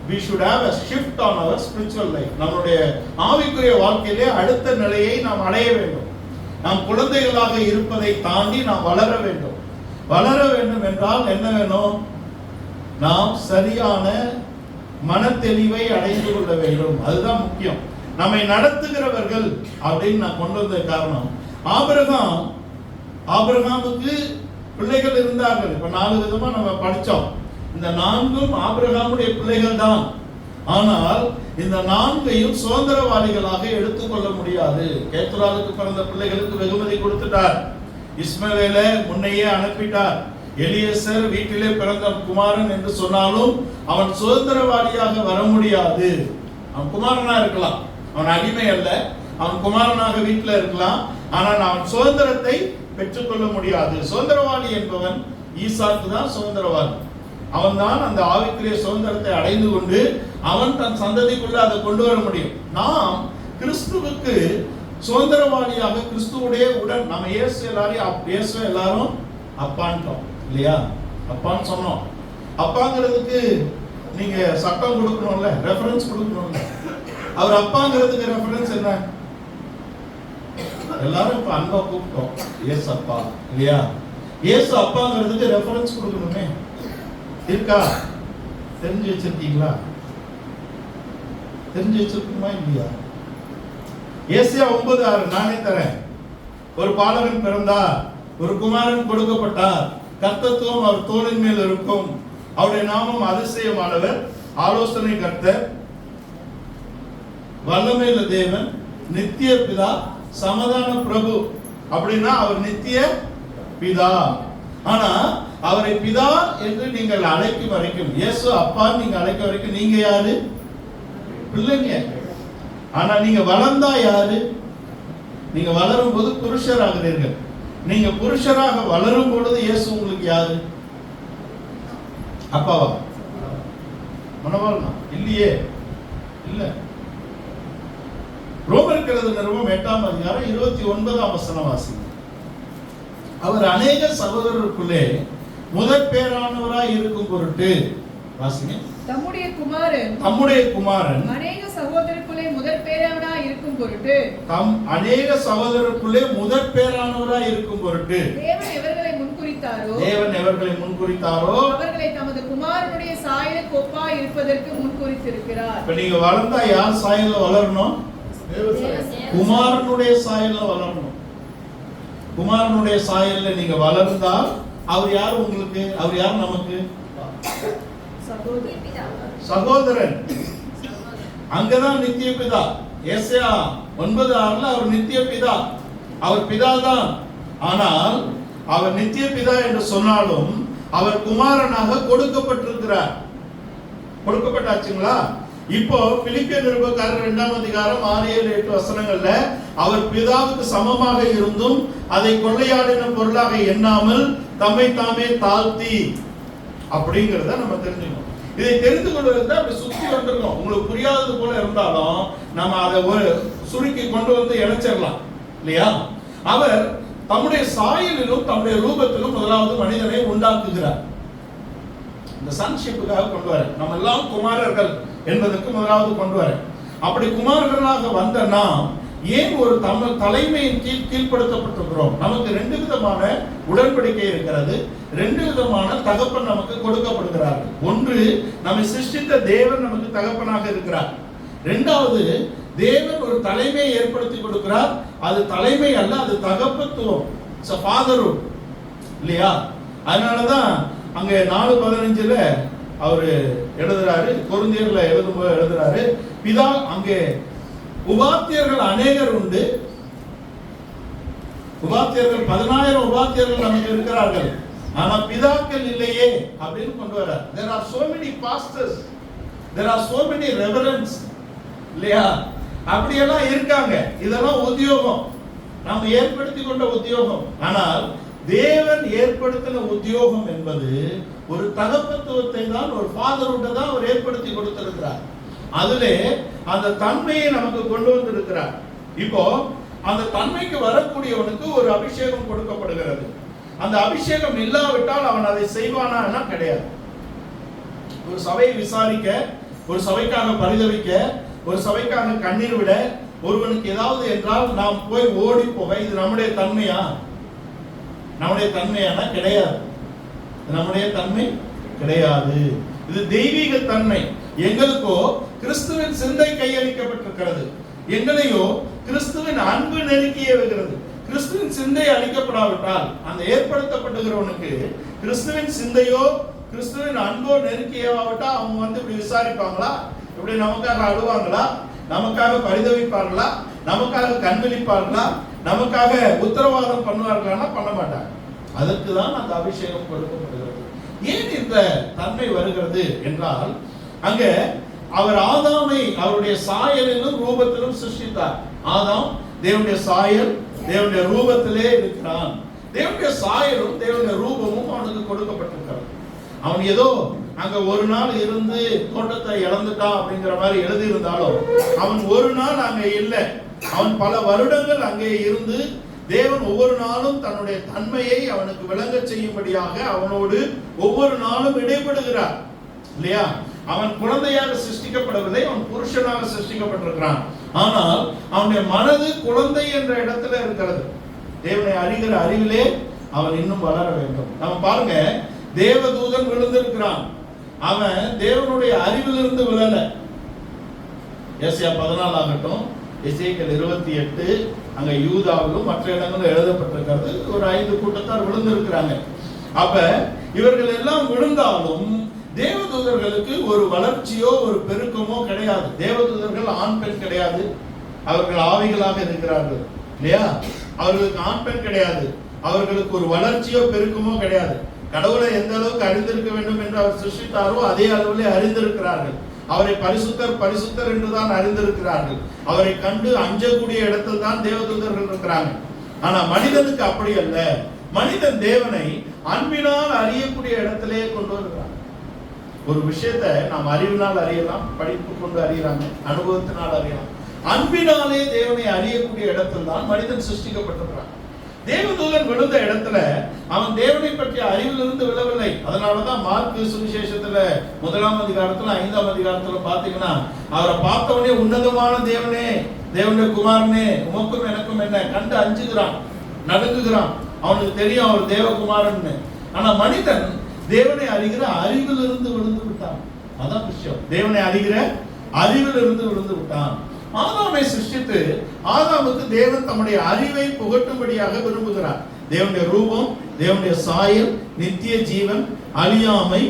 we should have a shift on our spiritual life. நம்முடைய ஆவிக்குரிய வாழ்க்கையிலே அடுத்த நிலையை நாம் அடைய வேண்டும். நாம் குழந்தைகளாக இருப்பதை தாண்டி நாம் வளர வேண்டும். வளர வேண்டும் என்றால் என்ன வேணும்? நாம் சரியான மனத்தெளிவை அடைந்து கொள்ள வேண்டும். அதுதான் முக்கியம். நம்மை நடத்துகிறவர்கள் அப்படின்னு நான் கொண்டு வந்த காரணம், ஆபிரகாமுக்கு பிள்ளைகள் இருந்தார்கள். இப்ப 4 விதமா நம்ம படிச்சோம். இந்த 4ம் ஆபிரகாமுடைய பிள்ளைகள் தான். ஆனால் இந்த 4ஐயும் சுதந்திரவாளிகளாக எடுத்துக்கொள்ள முடியாது. கேத்துராலுக்கு பிறந்த பிள்ளைகளுக்கு வெகுமதி கொடுத்துட்டார். இஸ்மவேலை முன்னையே அனுப்பிட்டார். எலியேசர் வீட்டிலே பிறந்த குமாரன் என்று சொன்னாலும் அவன் சுதந்திரவாளியாக வர முடியாது. அவன் குமாரனா இருக்கலாம், அவன் அடிமை அல்ல. அவன் குமாரனாக வீட்டில் இருக்கலாம், ஆனால் அவன் சுதந்திரத்தை பெற்றுக்கொள்ள முடியாது. சுதந்திரவாளி என்பவன் ஈசாக்கு தான் சுதந்திரவாளி. அவன் தான் அந்த ஆவிக்குரிய சுதந்திரத்தை அடைந்து கொண்டு அவன் தன் சந்ததிக்குள்ள அதை கொண்டு வர முடியும். நாம் கிறிஸ்துவுக்கு சுதந்திரவாளியாக கிறிஸ்துவுடைய உடன் நம்ம இயேசுவை எல்லாரும் அப்பான்ட்டோம், இல்லையா? அப்பான்னு சொன்னோம். அப்பாங்கிறதுக்கு நீங்க சட்டம் கொடுக்கணும்ல, ரெஃபரன்ஸ் கொடுக்கணும்ல. அவர் அப்பாங்கிறதுக்கு ரெஃபரன்ஸ் என்ன? எல்லாரும் இப்ப அன்பா கூப்பிட்டோம், இயேசு அப்பா, இல்லையா? இயேசு அப்பாங்கிறதுக்கு ரெஃபரன்ஸ் கொடுக்கணுமே. இருக்கா? தெரிஞ்சு வச்சிருக்கீங்களா? தெரிஞ்சு வச்சிருக்குமா இல்லையா? ஏசாயா 9:6 நானே தரேன். ஒரு பாலகன் பிறந்தார், ஒரு குமாரன் கொடுக்கப்பட்டார், கர்த்தத்துவம் அவர் தோளின் மேல் இருக்கும், அவருடைய நாமம் அதிசயமானவர், ஆலோசனை கர்த்தர், வல்லமையுள்ள தேவன், நித்திய பிதா, சமாதான பிரபு. அப்படின்னா அவர் நித்திய பிதா. ஆனா அவரை பிதா என்று நீங்கள் அழைக்கும் வரைக்கும், இயேசு அப்பா நீங்க அழைக்க வரைக்கும் நீங்க யாரு? பிள்ளைங்க. ஆனா நீங்க வளர்ந்தா யாரு? நீங்க வளரும் போது புருஷராகிறீர்கள். நீங்க புருஷராக வளரும் பொழுது இயேசு உங்களுக்கு யாரு? அப்பாவா? மணவாளனா? இல்லையே, இல்ல. ரோமருக்கு எழுதின நிருபம் 8ஆம் அதிகாரம் 29ஆம் வசனம் வாசிங்க. அவர் அநேக சகோதரருக்குள்ளே முதற் பேரானவராய் இருக்கும் பொருட்டு, வாசிங்க. தம்முடைய குமாரன் அநேக சகோதரருக்குள்ளே முதற் பேரானவராய் இருக்கும் பொருட்டு, தேவன் எவர்களை முன்குறித்தாரோ அவர்களை தமது குமாரனுடைய சாயலுக்கு ஒப்பாய் இருப்பதற்கு முன்குறித்திருக்கிறார். இப்ப நீங்க வளர்ந்தா யார் சாயல்ல வளரணும்? குமாரனுடைய சாயல்ல வளரணும். குமாரனுடைய சாயல்ல நீங்க வளர்ந்தால் அவர் யார் உங்களுக்கு? அவர் யார் நமக்கு? சகோதரன். அங்கதான் நித்திய பிதா. ஏசாயா 9:6 அவர் நித்திய பிதா, அவர் பிதாதான். ஆனால் அவர் நித்திய பிதா என்று சொன்னாலும் அவர் குமாரனாக கொடுக்கப்பட்டிருக்கிறார். கொடுக்கப்பட்டாச்சுங்களா? இப்போ பிலிப்பியர் நிருபக்காரர் 2ஆம் அதிகாரம் 6, 7, 8 வசனங்கள்ல அவர் பிதாவுக்கு சமமாக இருந்தும் அதை கொள்ளையாடின பொருளாக எண்ணாமல் தம்மை தாமே தாழ்த்தி, அப்படிங்கறத நம்ம தெரிஞ்சுக்கணும். இதை தெரிந்து கொள்வதற்கு அப்படி சுத்தி வந்திருக்கோம். உங்களுக்கு புரியாதது போல இருந்தாலும் நம்ம அதை ஒரு சுருக்கி கொண்டு வந்து இணைச்சிடலாம் இல்லையா? அவர் தம்முடைய சாயலிலும் தம்முடைய ரூபத்திலும் முதலாவது மனிதனை உண்டாக்குகிறார். இந்த சன்ஷிப்புக்காக கொண்டு வர, நம்ம எல்லாம் குமாரர்கள் என்பதற்கு முதலாவது கொண்டு வர. அப்படி குமாரர்களாக வந்த நாம் ஏன் ஒரு தலைமையின் கீழ் கீழ்ப்படுத்தப்பட்டிருக்கிறோம்? நமக்கு 2 விதமான உடன்படிக்கை இருக்கிறது. 2 விதமான தகப்பன் நமக்கு கொடுக்கப்படுகிறார்கள். ஒன்று, நம்மை சிருஷ்டித்த தேவன் நமக்கு தகப்பனாக இருக்கிறார். 2வது, தேவன் ஒரு தலைமையை ஏற்படுத்தி கொடுக்கிறார். அது தலைமை அல்ல, அது தகப்பத்துவம். இட்ஸ் a fatherhood இல்லையா? அதனாலதான் அங்க 4:15 அவரு எழுதுறாரு, கொரிந்தியர்ல எழுதும்போது எழுதுறாரு, பிதா அங்கே உபாத்தியர்கள் அநேகர் உண்டு, உபாத்தியர்கள் 10,000 உபாத்தியர்கள் நமக்கு இருக்கிறார்கள், ஆனா பிதாக்கள் இல்லையே அப்படின்னு கொண்டு வர. There are so many pastors, there are so many reverends இல்லையா? அப்படியெல்லாம் இருக்காங்க. இதெல்லாம் உத்தியோகம், நாம் ஏற்படுத்தி கொண்ட உத்தியோகம். ஆனால் தேவன் ஏற்படுத்தின உத்தியோகம் என்பது ஒரு தகப்பத்துவத்தை தான், ஒரு ஃபாதர்ஹுட்டை தான் அவர் ஏற்படுத்தி கொடுத்திருக்கிறார். அதிலே அந்த தன்மையை நமக்கு கொண்டு வந்திருக்கிறார். இப்போ அந்த தன்மைக்கு வரக்கூடியவனுக்கு ஒரு அபிஷேகம் கொடுக்கப்படுகிறது. அந்த அபிஷேகம் இல்லாவிட்டால் அவன் அதை செய்வானா? கிடையாது. ஒரு சபையை விசாரிக்க, ஒரு சபைக்காக பரிதவிக்க, ஒரு சபைக்காக கண்ணீர் விட, ஒருவனுக்கு ஏதாவது என்றால் நாம் போய் ஓடி போக, இது நம்முடைய தன்மையா? நம்முடைய தன்மையான கிடையாது. நம்முடைய தன்மை கிடையாது. இது தெய்வீக தன்மை. எங்களுக்கோ கிறிஸ்துவின் சிந்தை கையளிக்கப்பட்டிருக்கிறது. எங்களையோ கிறிஸ்துவின் அன்பு நெருக்கிய வருகிறது. கிறிஸ்துவின் சிந்தை அளிக்கப்படாவிட்டால் அந்த ஏற்படுத்தப்படுகிறவனுக்கு கிறிஸ்துவின் சிந்தையோ கிறிஸ்துவின் அன்போ நெருக்கியவாவிட்டால் அவங்க இப்படி விசாரிப்பாங்களா? இப்படி நமக்காக அழுவாங்களா? நமக்காக பரிதவிப்பார்களா? நமக்காக கண்விழிப்பார்களா? நமக்காக உத்தரவாதம் பண்ணுவார்களா? பண்ண மாட்டாங்க. அதற்கு தான் அந்த அபிஷேகம் கொடுக்கப்படுகிறது. ஏன் இந்த தன்மை வருகிறது என்றால், அங்க அவர் ஆதாமை அவருடைய சாயலிலும் ரூபத்திலும் சிருஷ்டித்தார். ஆதாம் தேவனுடைய சாயல், தேவனுடைய ரூபத்திலே இருக்கிறான். தேவனுடைய சாயலும் தேவனுடைய ரூபமும் அவனுக்கு கொடுக்கப்பட்டிருக்கிறது. அவன் ஏதோ அங்க ஒரு நாள் இருந்து தோட்டத்தை இழந்துட்டான் அப்படிங்கிற மாதிரி எழுதி இருந்தாலும் அவன் ஒரு நாள் அங்கே இல்லை. அவன் பல வருடங்கள் அங்கே இருந்து தேவன் ஒவ்வொரு நாளும் தன்னுடைய தன்மையை அவனுக்கு விளங்க செய்யும்படியாக அவனோடு ஒவ்வொரு நாளும் இடைப்படுகிறார் இல்லையா? அவன் குழந்தையாக சிருஷ்டிக்கப்படவில்லை, அவன் புருஷனாக சிருஷ்டிக்கப்பட்டிருக்கிறான். ஆனால் அவனுடைய மனது குழந்தை என்ற இடத்துல இருக்கிறது. தேவனை அறிகிற அறிவிலே அவன் இன்னும் வளர வேண்டும். நம்ம பாருங்க, தேவதூதன் விழுந்திருக்கிறான், அவன் தேவனுடைய அறிவிலிருந்து விழல. ஏசாயா 14 ஆகட்டும், எசேக்கியேல் 28, அங்க யூதாவிலும் மற்ற இடங்களும் எழுதப்பட்டிருக்கிறது. ஒரு 5 கூட்டத்தார் விழுந்திருக்கிறாங்க. அப்ப இவர்கள் எல்லாம் விழுந்தாலும் தேவதூதர்களுக்கு ஒரு வளர்ச்சியோ ஒரு பெருக்கமோ கிடையாது. தேவதூதர்கள் ஆண் பெண் கிடையாது, அவர்கள் ஆவிகளாக இருக்கிறார்கள் இல்லையா? அவர்களுக்கு ஆண் பெண் கிடையாது, அவர்களுக்கு ஒரு வளர்ச்சியோ பெருக்கமோ கிடையாது. கடவுளை எந்த அளவுக்கு அறிந்திருக்க வேண்டும் என்று அவர் சிருஷ்டித்தாரோ அதே அளவிலே அறிந்திருக்கிறார்கள். அவரை பரிசுத்தர் பரிசுத்தர் என்றுதான் அறிந்திருக்கிறார்கள். அவரை கண்டு அஞ்சக்கூடிய இடத்தில் தான் தேவதூதர்கள் இருக்கிறாங்க. ஆனா மனிதனுக்கு அப்படி அல்ல. மனிதன் தேவனை அன்பினால் அறியக்கூடிய இடத்திலே கொண்டு வருகிறான். ஒரு விஷயத்தை நாம் அறிவினால் அறியலாம், படிப்பு கொண்டு அறியறாங்க, அனுபவத்தினால் அறியலாம். அன்பினாலே தேவனை அறியக்கூடிய இடத்தில் தான் மனிதன் சிருஷ்டிக்கப்பட்டிருக்கிறான். தேவதூதன் விழுந்த இடத்துல அவன் தேவனை பற்றிய அறிவிலிருந்து விழவில்லை. அதனாலதான் மார்க்கு சுவிசேஷத்துல 1ஆம் அதிகாரத்துல 5ஆம் அதிகாரத்துல பாத்தீங்கன்னா அவரை பார்த்தவனே உன்னதமான தேவனே, தேவனுடைய குமாரனே, உமக்கும் எனக்கும் என்ன கண்டு அஞ்சுகிறான், நடுங்குகிறான். அவனுக்கு தெரியும் அவர் தேவகுமாரன். ஆனா மனிதன் தேவனை அறிகிற அறிவிலிருந்து விழுந்து விட்டான். அதான் விஷயம். தேவனை அறிகிற அறிவிலிருந்து விழுந்து விட்டான். ஆதாமை சிருஷ்டித்து ஆதாமுக்கு தேவன் தம்முடைய அறிவை புகட்டும்படியாக விரும்புகிறார். தேவனுடைய ரூபம், தேவனுடைய சாயல், நித்திய ஜீவன், அழியாமை,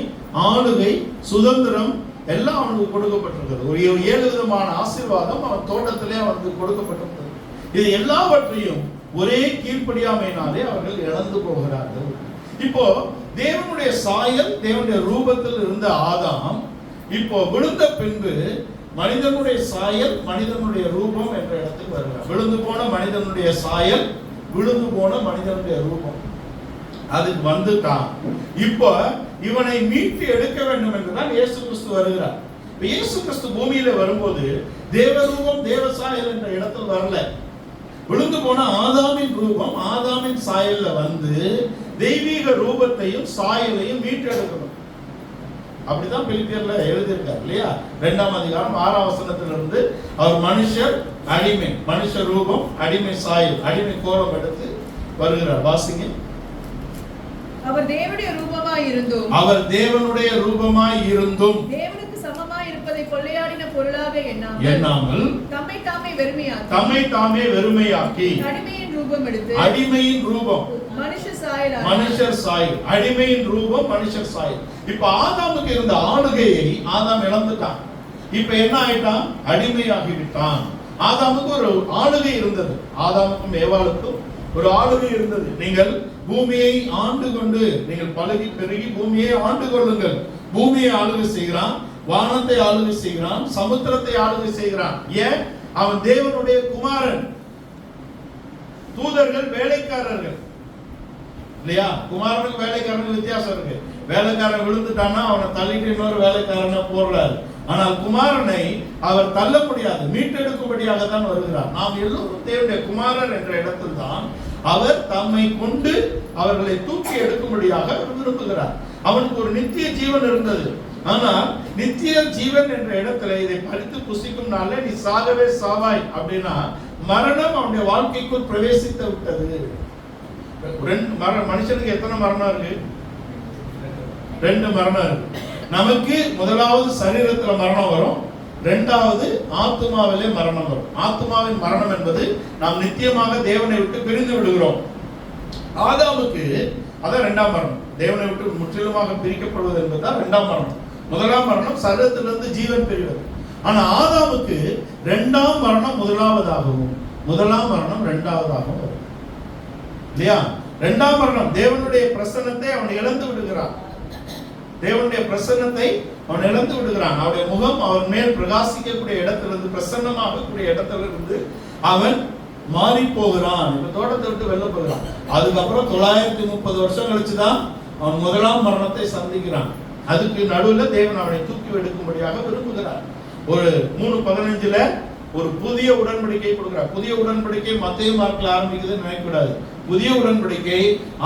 ஆளுகை, சுதந்திரம் எல்லாம் அவனுக்கு கொடுக்கப்பட்டிருக்கிறது. ஒரு 7 விதமான ஆசீர்வாதம் அவன் தோட்டத்திலே அவனுக்கு கொடுக்கப்பட்டிருக்கிறது. இது எல்லாவற்றையும் ஒரே கீழ்ப்படியாமையினாலே அவர்கள் இழந்து போகிறார்கள். இப்போ தேவனுடைய சாயல், தேவனுடைய ரூபத்தில் இருந்த ஆதாம் இப்போ விழுந்த பின்பு மனிதனுடைய சாயல், மனிதனுடைய ரூபம் என்ற இடத்துக்கு வருகிறார். விழுந்து போன மனிதனுடைய சாயல், விழுந்து போன மனிதனுடைய ரூபம் அதுக்கு வந்துட்டான். இப்போ இவனை மீட்டு எடுக்க வேண்டும் என்றுதான் இயேசு கிறிஸ்து வருகிறார். இயேசு கிறிஸ்து பூமியில வரும்போது தேவரூபம், தேவ சாயல் என்ற இடத்தில் வரல. விழுந்து போன ஆதாமின் ரூபம், ஆதாமின் சாயல்ல வந்து தெய்வீக ரூபத்தையும் சாயலையும் மீட்டு எடுக்கணும். அப்படிதான் பிலிப்பியர்ல எழுதியிருக்கார் இல்லையா? 2ஆம் அதிகாரம் 6ஆம் வசனத்திலிருந்து அவர் மனுஷர் அடிமை, மனுஷ ரூபம், அடிமை சாயல், அடிமை கோலம் எடுத்து வருகிறார். வாசிங்க. அவர் தேவனுடைய ரூபமாய் இருந்தும், அவர் தேவனுடைய ரூபமாய் இருந்தும் தேவனுக்கு சமமாய் இருப்பதை கொள்ளையாடின பொருளாக எண்ணாமல் தம்மை தாமே வெறுமையாக்கி அடிமையின் ரூபம் எடுத்து, அடிமையின் ரூபம், மனுஷர் சாயல், அடிமையின் ரூபம், மனுஷர் சாயல். இப்ப ஆதாமுக்கு இருந்த ஆளுகையை ஆதாம் இழந்துட்டான். இப்ப என்ன ஆயிட்டான்? அடிமையாகி விட்டான். ஆதாமுக்கு ஒரு ஆளுகை இருந்தது. ஆதாமுக்கும் ஏவாளுக்கும் ஒரு ஆளுகை இருந்தது. நீங்கள் பூமியை ஆண்டு கொண்டு, நீங்கள் பழகி பெருகி பூமியை ஆண்டு கொள்ளுங்கள். பூமியை ஆளுகை செய்கிறான், வானத்தை ஆளுகை செய்கிறான், சமுத்திரத்தை ஆளுகை செய்கிறான். ஏன்? அவன் தேவனுடைய குமாரன். தூதர்கள் வேலைக்காரர்கள் இல்லையா? குமாரனுக்கு வேலைக்காரனுக்கு வித்தியாசம் இருக்கு. வேலைக்காரன் விழுந்துட்டானா அவனை தள்ளிட்டு இன்னொரு வேலைக்காரனை போடுறாரு. ஆனால் குமாரனை அவர் தள்ள முடியாது, மீட்டெடுக்கும்படியாக தான் வருகிறார். நாம் எல்லோரும் தேவனுடைய குமாரர் என்ற இடத்தில் தான் அவர் தம்மை கொண்டு அவர்களை தூக்கி எடுக்கும்படியாக விரும்புகிறார். அவனுக்கு ஒரு நித்திய ஜீவன் இருந்தது. ஆனால் நித்திய ஜீவன் என்ற இடத்துல இதை பறித்து புசிக்கும் நாளே நீ சாகவே சாவாய் அப்படின்னா மரணம் அவனுடைய வாழ்க்கைக்குள் பிரவேசித்து விட்டது. மனுஷனுக்கு எத்தனை மரணம் இருக்கு? 2 மரணம் இருக்கு. நமக்கு முதலாவது சரீரத்துல மரணம் வரும், 2வது ஆத்துமாவிலே மரணம் வரும். ஆத்துமாவின் மரணம் என்பது நாம் நித்தியமாக தேவனை விட்டு பிரிந்து விடுகிறோம். ஆதாமுக்கு அதான் 2ஆம் மரணம். தேவனை விட்டு முற்றிலுமாக பிரிக்கப்படுவது என்பதுதான் 2ஆம் மரணம். முதலாம் மரணம் சரீரத்திலிருந்து ஜீவன் பெறுவது. ஆனா ஆதாமுக்கு 2ஆம் மரணம் முதலாவதாகவும், முதலாம் மரணம் 2ஆவதாகவும் வரும் இல்லையா? 2ஆம் மரணம் தேவனுடைய பிரசன்னத்தை அவன் இழந்து விடுகிறான். தேவனுடைய பிரசன்னத்தை அவன் இழந்து விடுகிறான். அவருடைய முகம் அவன் மேல் பிரகாசிக்கக்கூடிய இடத்திலிருந்து, பிரசன்னமாகக்கூடிய இடத்திலிருந்து அவன் மாறி போகிறான். இப்ப தோட்டத்தை விட்டு வெளில போகிறான். அதுக்கப்புறம் 930 வருஷம் கழிச்சுதான் அவன் முதலாம் மரணத்தை சந்திக்கிறான். அதுக்கு நடுவுல தேவன் அவனை தூக்கி எடுக்கும்படியாக விரும்புகிறார். ஒரு 3:15 ஒரு புதிய உடன்படிக்கை கொடுக்கிறார். புதிய உடன்படிக்கை மத்தேயு மார்க்ல ஆரம்பிக்குதுன்னு நினைக்க கூடாது. புதிய உடன்படிக்கை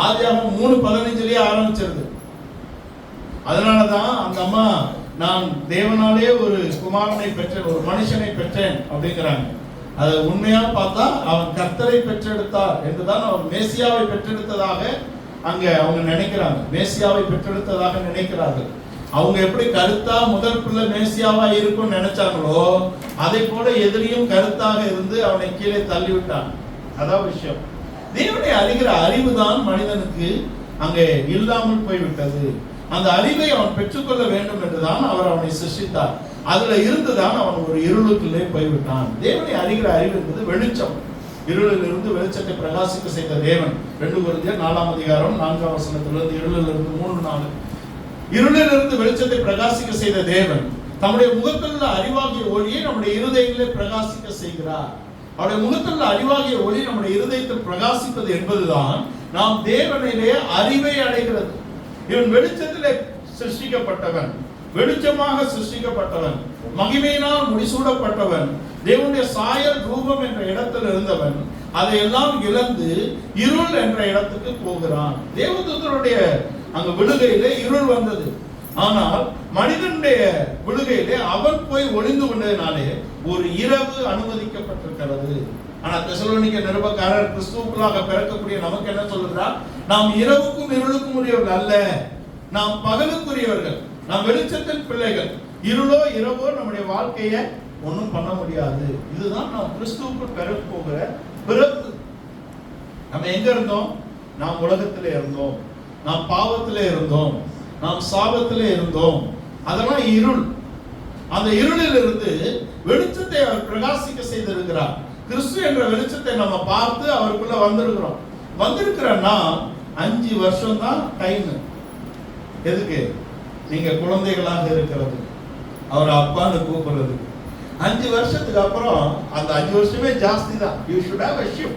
ஆதியாகமம் 3:15 ஆரம்பிச்சிருது. அதனாலதான் அந்த அம்மா நான் தேவனாலே ஒரு குமாரனை பெற்றேன், ஒரு மனுஷனை பெற்றேன் அப்படிங்கிறாங்க. அது உண்மையா பார்த்தா அவன் கர்த்தரை பெற்றெடுத்தார் என்றுதான் அவன் மேசியாவை பெற்றெடுத்ததாக அங்க அவங்க நினைக்கிறாங்க. மேசியாவை பெற்றெடுத்ததாக நினைக்கிறார்கள். அவங்க எப்படி கருத்தா முதல் பிள்ளை மேசியாவா இருக்கும் நினைச்சாங்களோ அதை போல எதிரியும் கருத்தாக இருந்து அவனை கீழே தள்ளிவிட்டான். அதான் விஷயம். தேவனை அறிகிற அறிவு தான் மனிதனுக்கு அங்கே இல்லாமல் போய்விட்டது. அந்த அறிவை அவன் பெற்றுக்கொள்ள வேண்டும் என்றுதான் அவர் அவனை சிருஷ்டித்தார். அதுல இருந்துதான் அவன் ஒரு இருளுக்குள்ளே போய்விட்டான். தேவனை அறிகிற அறிவு என்பது வெளிச்சம். இருளில் இருந்து வெளிச்சத்தை பிரகாசிக்க செய்த தேவன். 2 கொரிந்தியர் 4ஆம் அதிகாரம் 4ஆம் வசனத்திலிருந்து இருளில் இருந்து 3-4 இருளில் இருந்து வெளிச்சத்தை பிரகாசிக்க செய்த தேவன் தம்முடைய முகத்தில் அறிவாகிய ஒளியை நம்முடைய இருதயங்களிலே பிரகாசிக்க செய்கிறார். அவருடைய முகத்தில் அறிவாகிய ஒளி நம்முடைய இருதயத்தில் பிரகாசிப்பது என்பதுதான் நாம் தேவனிலே அறிவை அடைகிறது. இவன் வெளிச்சத்திலே சிருஷ்டிக்கப்பட்டவன். வெளிச்சமாக சிருஷ்டிக்கப்பட்டவன், மகிமையினால் முடிசூடப்பட்டவன், தேவனுடைய சாயல் ரூபம் என்ற இடத்தில் இருந்தவன் அதையெல்லாம் இழந்து இருள் என்ற இடத்துக்கு போகிறான். தேவதூதருடைய அங்க விழுகையிலே இருள் வந்தது. ஆனால் மனிதனுடைய விழுகையிலே அவன் போய் ஒளிந்து கொண்டதினாலே ஒரு இரவு அனுமதிக்கப்பட்டிருக்கிறது. ஆனா தெசலோனிக்க நிருபக்காரர் கிறிஸ்துவுக்குள்ளாக பிறக்கக்கூடிய நமக்கு என்ன சொல்லுகிறார்? நாம் இரவுக்கும் இருளுக்கும் உரியவர்கள் அல்ல, நாம் பகலுக்குரியவர்கள், நாம் வெளிச்சத்தின் பிள்ளைகள். இருளோ இரவோ நம்முடைய வாழ்க்கையை ஒன்றும் பண்ண முடியாது. இதுதான் நாம் கிறிஸ்துவுக்குள் பெற போகிற பிறப்பு. நம்ம எங்க இருந்தோம்? நாம் உலகத்திலே இருந்தோம், நாம் பாவத்திலே இருந்தோம், நாம் சாபத்திலே இருந்தோம். அதெல்லாம் இருள். அந்த இருளில் இருந்து வெளிச்சத்தை அவர் பிரகாசிக்க செய்திருக்கிறார். கிறிஸ்து என்ற வெளிச்சத்தை நம்ம பார்த்து அவருக்குள்ள வந்திருக்கிறோம். வந்திருக்கிறன்னா 5 வருஷம் தான் டைம். எதுக்கு? நீங்க குழந்தைகளாக இருக்கிறது, அவர் அப்பான்னு கூப்பிடுறது. 5 வருஷத்துக்கு அப்புறம் அந்த 5 வருஷமே ஜாஸ்தி தான். You should have a shift.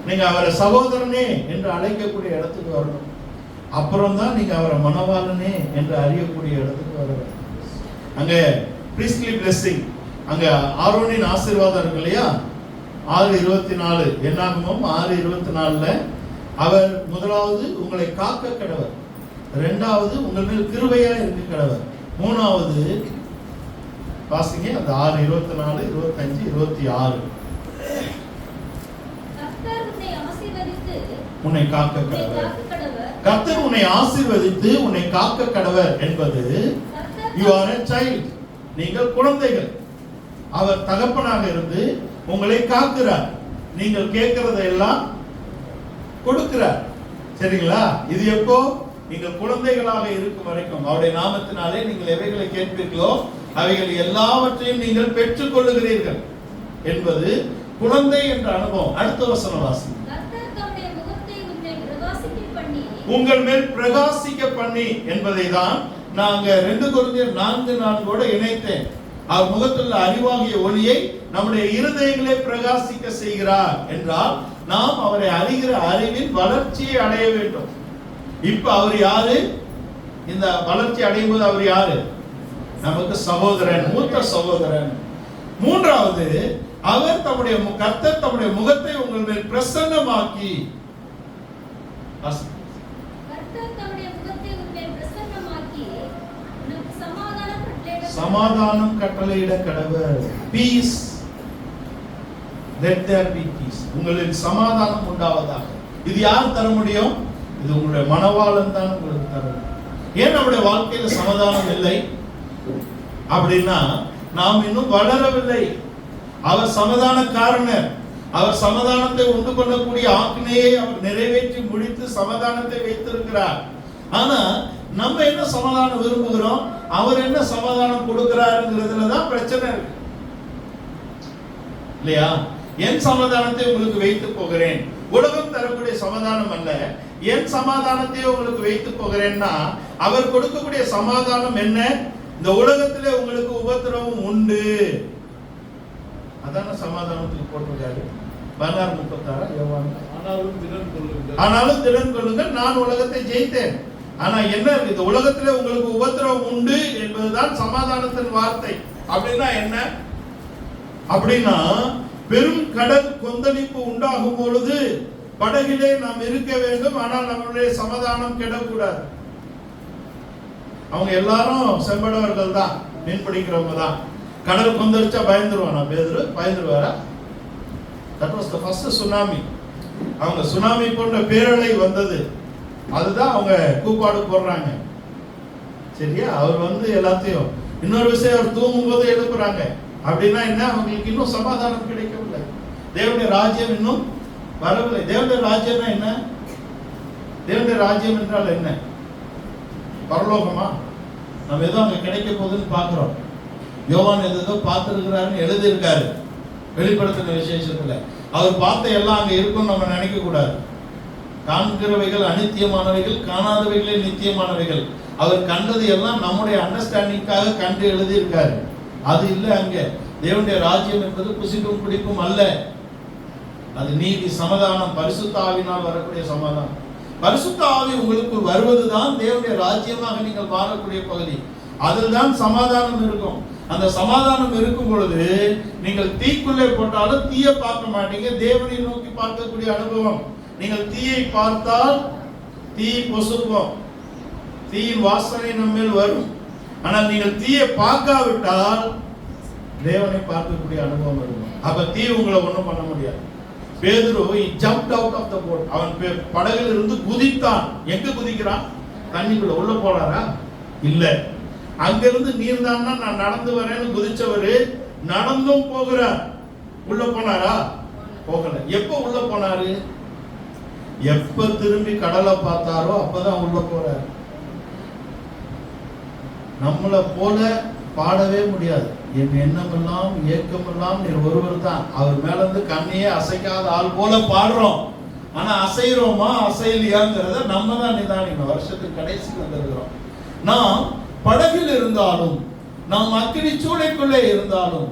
நீங்க அவரை சகோதரனே என்று அழைக்கக்கூடிய இடத்துக்கு வரணும். அப்புறம் தான் நீங்க அவரை மணவாளனே என்று அறியக்கூடிய இடத்துக்கு வரணும். அங்க priestly blessing, அங்க ஆரோனின் ஆசீர்வாதம் இருக்கு இல்லையா? 6:24 என்னாகுமோ 6:24 அவர் முதலாவது உங்களை காக்க கடவர், இரண்டாவது உங்கள் மேல் கிருபையா இருக்க கடவர், மூணாவது வாசிங்க அந்த 6:24, 25, 26 உன்னை காக்க கடவர். கர்த்தர் உன்னை ஆசீர்வதித்து உன்னை காக்க கடவர் என்பது you are a child, நீங்கள் குழந்தைகள். அவர் தகப்பனாக இருந்து உங்களை காக்கிறார். நீங்கள் கேட்கிறதை எல்லாம் கொடுக்கிறார். சரிங்களா? இது எப்போ? நீங்கள் குழந்தைகளாக இருக்கும் வரைக்கும் அவருடைய நாமத்தினாலே நீங்கள் எவைகளை கேட்பீர்களோ அவைகள் எல்லாவற்றையும் நீங்கள் பெற்றுக் கொள்ளுகிறீர்கள் என்பது குழந்தை என்ற அனுபவம். அடுத்த வசனம் வாசி. உங்கள் மேல் பிரகாசிக்க பண்ணி என்பதை தான் நாங்க 2 கொரிந்தியர் 4:4 இணைத்தேன். அவர் முகத்தில் அறிவாகிய ஒளியை நம்முடைய இருதயங்களே பிரகாசிக்க செய்கிறார் என்றால் நாம் அவரை அறிகிற அறிவின் வளர்ச்சியை அடைய வேண்டும். இப்ப அவர் யாரு? இந்த வளர்ச்சி அடையும் போது அவர் யாரு? நமக்கு சகோதரன், மூத்த சகோதரன். மூன்றாவது, அவர் தம்முடைய கர்த்தர் தம்முடைய முகத்தை உங்கள் மேல் பிரசன்னமாக்கி சமாதானம் கட்டளையிட கடவர். Peace, let there be peace. உங்களுக்கு சமாதானம் உண்டாவதாக. இது யார் தர முடியும்? இது உங்களுடைய மனவாளன் தான் உங்களுக்கு தரும். ஏன் நம்முடைய வாழ்க்கையில சமாதானம் இல்லை அப்படின்னா நாம் இன்னும் வளரவில்லை. அவர் சமாதான காரணர். அவர் சமாதானத்தை உண்டு பண்ணக்கூடிய ஆக்கினையை அவர் நிறைவேற்றி முடித்து சமாதானத்தை வைத்திருக்கிறார். ஆனா நம்ம என்ன சமாதானம் விரும்புகிறோம், அவர் என்ன சமாதானம் கொடுக்கிறாருங்கிறதுல தான் பிரச்சனை இருக்கு இல்லையா? என் சமாதானத்தை உங்களுக்கு வைத்து போகிறேன், உலகம் தரக்கூடிய சமாதானம் அல்ல, என் சமாதானத்தை உங்களுக்கு வைத்து போகிறேன்னா அவர் கொடுக்கக்கூடிய சமாதானம் என்ன? இந்த உலகத்திலே உங்களுக்கு உபத்திரவம் உண்டு, அதான சமாதானத்துக்கு போட்டிருக்காரு. 16:36 ஆனாலும் திடன் கொள்ளுங்கள், நான் உலகத்தை ஜெயித்தேன். ஆனா என்ன இருக்கு? இந்த உலகத்திலே உங்களுக்கு உபத்திரவம் உண்டு என்பதுதான் சமாதானத்தின் வார்த்தை. அப்படின்னா என்ன? அப்படின்னா பெரும் கடல் கொந்தளிப்பு உண்டாகும் பொழுது படகிலே நாம் இருக்க வேண்டும், ஆனால் நம்மளுடைய சமாதானம் கெடக்கூடாது. அவங்க எல்லாரும் செம்படவர்கள் தான், மீன் பிடிக்கிறவங்க தான். கடல் கொந்தளிச்சா பயந்துருவானா? பேதுரு பயந்துருவாரா? That was the first tsunami. அவங்க சுனாமி போன்ற பேரலை வந்தது, அதுதான் அவங்க கூப்பாடு போடுறாங்க. சரியா? அவர் எல்லாத்தையும். இன்னொரு விஷயம், அவர் தூங்கும் போது எழுப்புறாங்க. அப்படின்னா என்ன? அவங்களுக்கு இன்னும் சமாதானம் கிடைக்கவில்லை, தேவனுடைய ராஜ்யம் இன்னும் வரவில்லை. தேவனுடைய ராஜ்யம்னா என்ன? தேவனுடைய ராஜ்யம் என்றால் என்ன? பரலோகமா? நம்ம ஏதோ அங்க கிடைக்க போகுதுன்னு பாக்குறோம். யோவான் ஏதோ பார்த்திருக்கிறாருன்னு எழுதியிருக்காரு வெளிப்படுத்தின விசேஷத்துல. அவர் பார்த்த எல்லாம் அங்க இருக்கும் நம்ம நினைக்க கூடாது. காண்கிறவைகள் அநித்தியமானவைகள், காணாதவைகளே நித்தியமானவைகள். அவர் கண்டது எல்லாம் நம்முடைய அண்டர்ஸ்டாண்டிங்காக கண்டு எழுதியிருக்காரு. அது இல்லை அங்க. தேவனுடைய ராஜ்யம் என்பது புசிப்பும் குடிப்பும் அல்ல, அது நீதி, சமாதானம், பரிசுத்த ஆவியினால் வரக்கூடிய சமாதானம். பரிசுத்த ஆவி உங்களுக்கு வருவதுதான் தேவனுடைய ராஜ்யமாக நீங்கள் வாழக்கூடிய பகுதி. அதில் தான் சமாதானம் இருக்கும். அந்த சமாதானம் இருக்கும் பொழுது நீங்கள் தீக்குள்ளே போட்டாலும் தீயை பார்க்க மாட்டீங்க, தேவனை நோக்கி பார்க்கக்கூடிய அனுபவம். நீங்கள் தீயை பார்த்தால் தீ பொசுக்கும், தீயின் வாசனை நம்மேல் வரும். ஆனால் நீங்கள் தீயை பார்க்காவிட்டால் தேவனை பார்க்கக்கூடிய அனுபவம் இருக்கும். அப்ப தீ உங்களை ஒண்ணும் பண்ண முடியாது. பேதுரு jumped out of the boat. அவன் படகில் இருந்து குதித்தான். எங்க குதிக்கிறான்? தண்ணிக்குள்ள. உள்ள போறாரா? இல்ல. அங்கிருந்து நீர் தான் நான் நடந்து வரேன்னு குதிச்சவரு நடந்தும் போகிறார். உள்ள போனாரா? போகல. எப்ப உள்ள போனாரு? எப்ப திரும்பி கடலை பார்த்தாரோ அப்பதான் உள்ள போறாரு. நம்மளை போல பாடவே முடியாது. என் எண்ணமெல்லாம் ஏக்கமெல்லாம் நீர் ஒருவர் தான். அவர் மேல இருந்து கண்ணையே அசைக்காத ஆள் போல பாடுறோம். ஆனா அசைறோமா அசையலையாங்கிறத நம்ம தான் நிதானிக்கணும். வருஷத்துக்கு கடைசிக்கு வந்திருக்கிறோம். நாம் படகில் இருந்தாலும், நாம் அக்கினி சூளைக்குள்ளே இருந்தாலும்,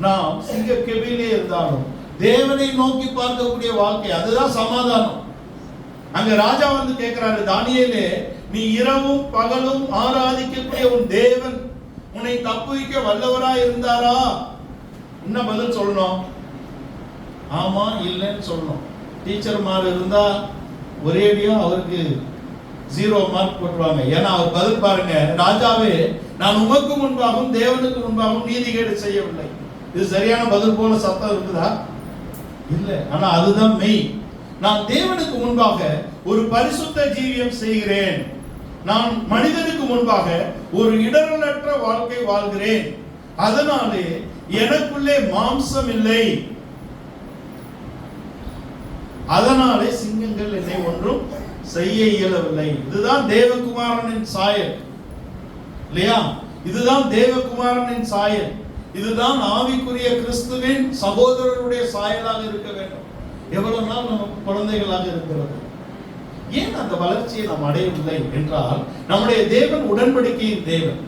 நாம் சிங்க கெபிலே இருந்தாலும் தேவனை நோக்கி பார்க்கக்கூடிய வாழ்க்கை, அதுதான் சமாதானம். அங்க ராஜா வந்து கேட்கிறாரு, தானியேலே, நீ இரவும் பகலும் ஆராதிக்கக்கூடிய உன் தேவன் உன்னை தப்புவிக்க வல்லவரா இருந்தாரா? என்ன பதில் சொல்லணும்? ஆமா இல்லைன்னு சொல்லணும். டீச்சர் மார்க் இருந்தா ஒரேடியா அவருக்கு 0 மார்க் போட்டுருவாங்க. ஏன்னா அவர் பதில் பாருங்க, ராஜாவே, நான் உமக்கு முன்பாகவும் தேவனுக்கு முன்பாகவும் நீதிகேடு செய்யவில்லை. இது சரியான பதில் போல சத்தம் இருக்குதா? இல்ல. ஆனா அதுதான் மெய். நான் தேவனுக்கு முன்பாக ஒரு பரிசுத்த ஜீவியம் செய்கிறேன். நான் மனிதனுக்கு முன்பாக ஒரு இடரலற்ற வாழ்க்கை வாழ்கிறேன். அதனாலே எனக்குள்ளே மாம்சம் இல்லை. அதனாலே சிங்கங்கள் என்னை ஒன்றும் செய்ய இயலவில்லை. இதுதான் தேவகுமாரனின் சாயல் இல்லையா? இதுதான் தேவகுமாரனின் சாயல். இதுதான் ஆவிக்குரிய கிறிஸ்துவின் சகோதரருடைய சாயலாக இருக்க வேண்டும். எவ்வளவு நாள் நமக்கு குழந்தைகளாக இருக்கிறது? ஏன் அந்த வளர்ச்சியை நாம் அடையவில்லை என்றால், நம்முடைய தேவன் உடன்படிக்கையின் தேவன்.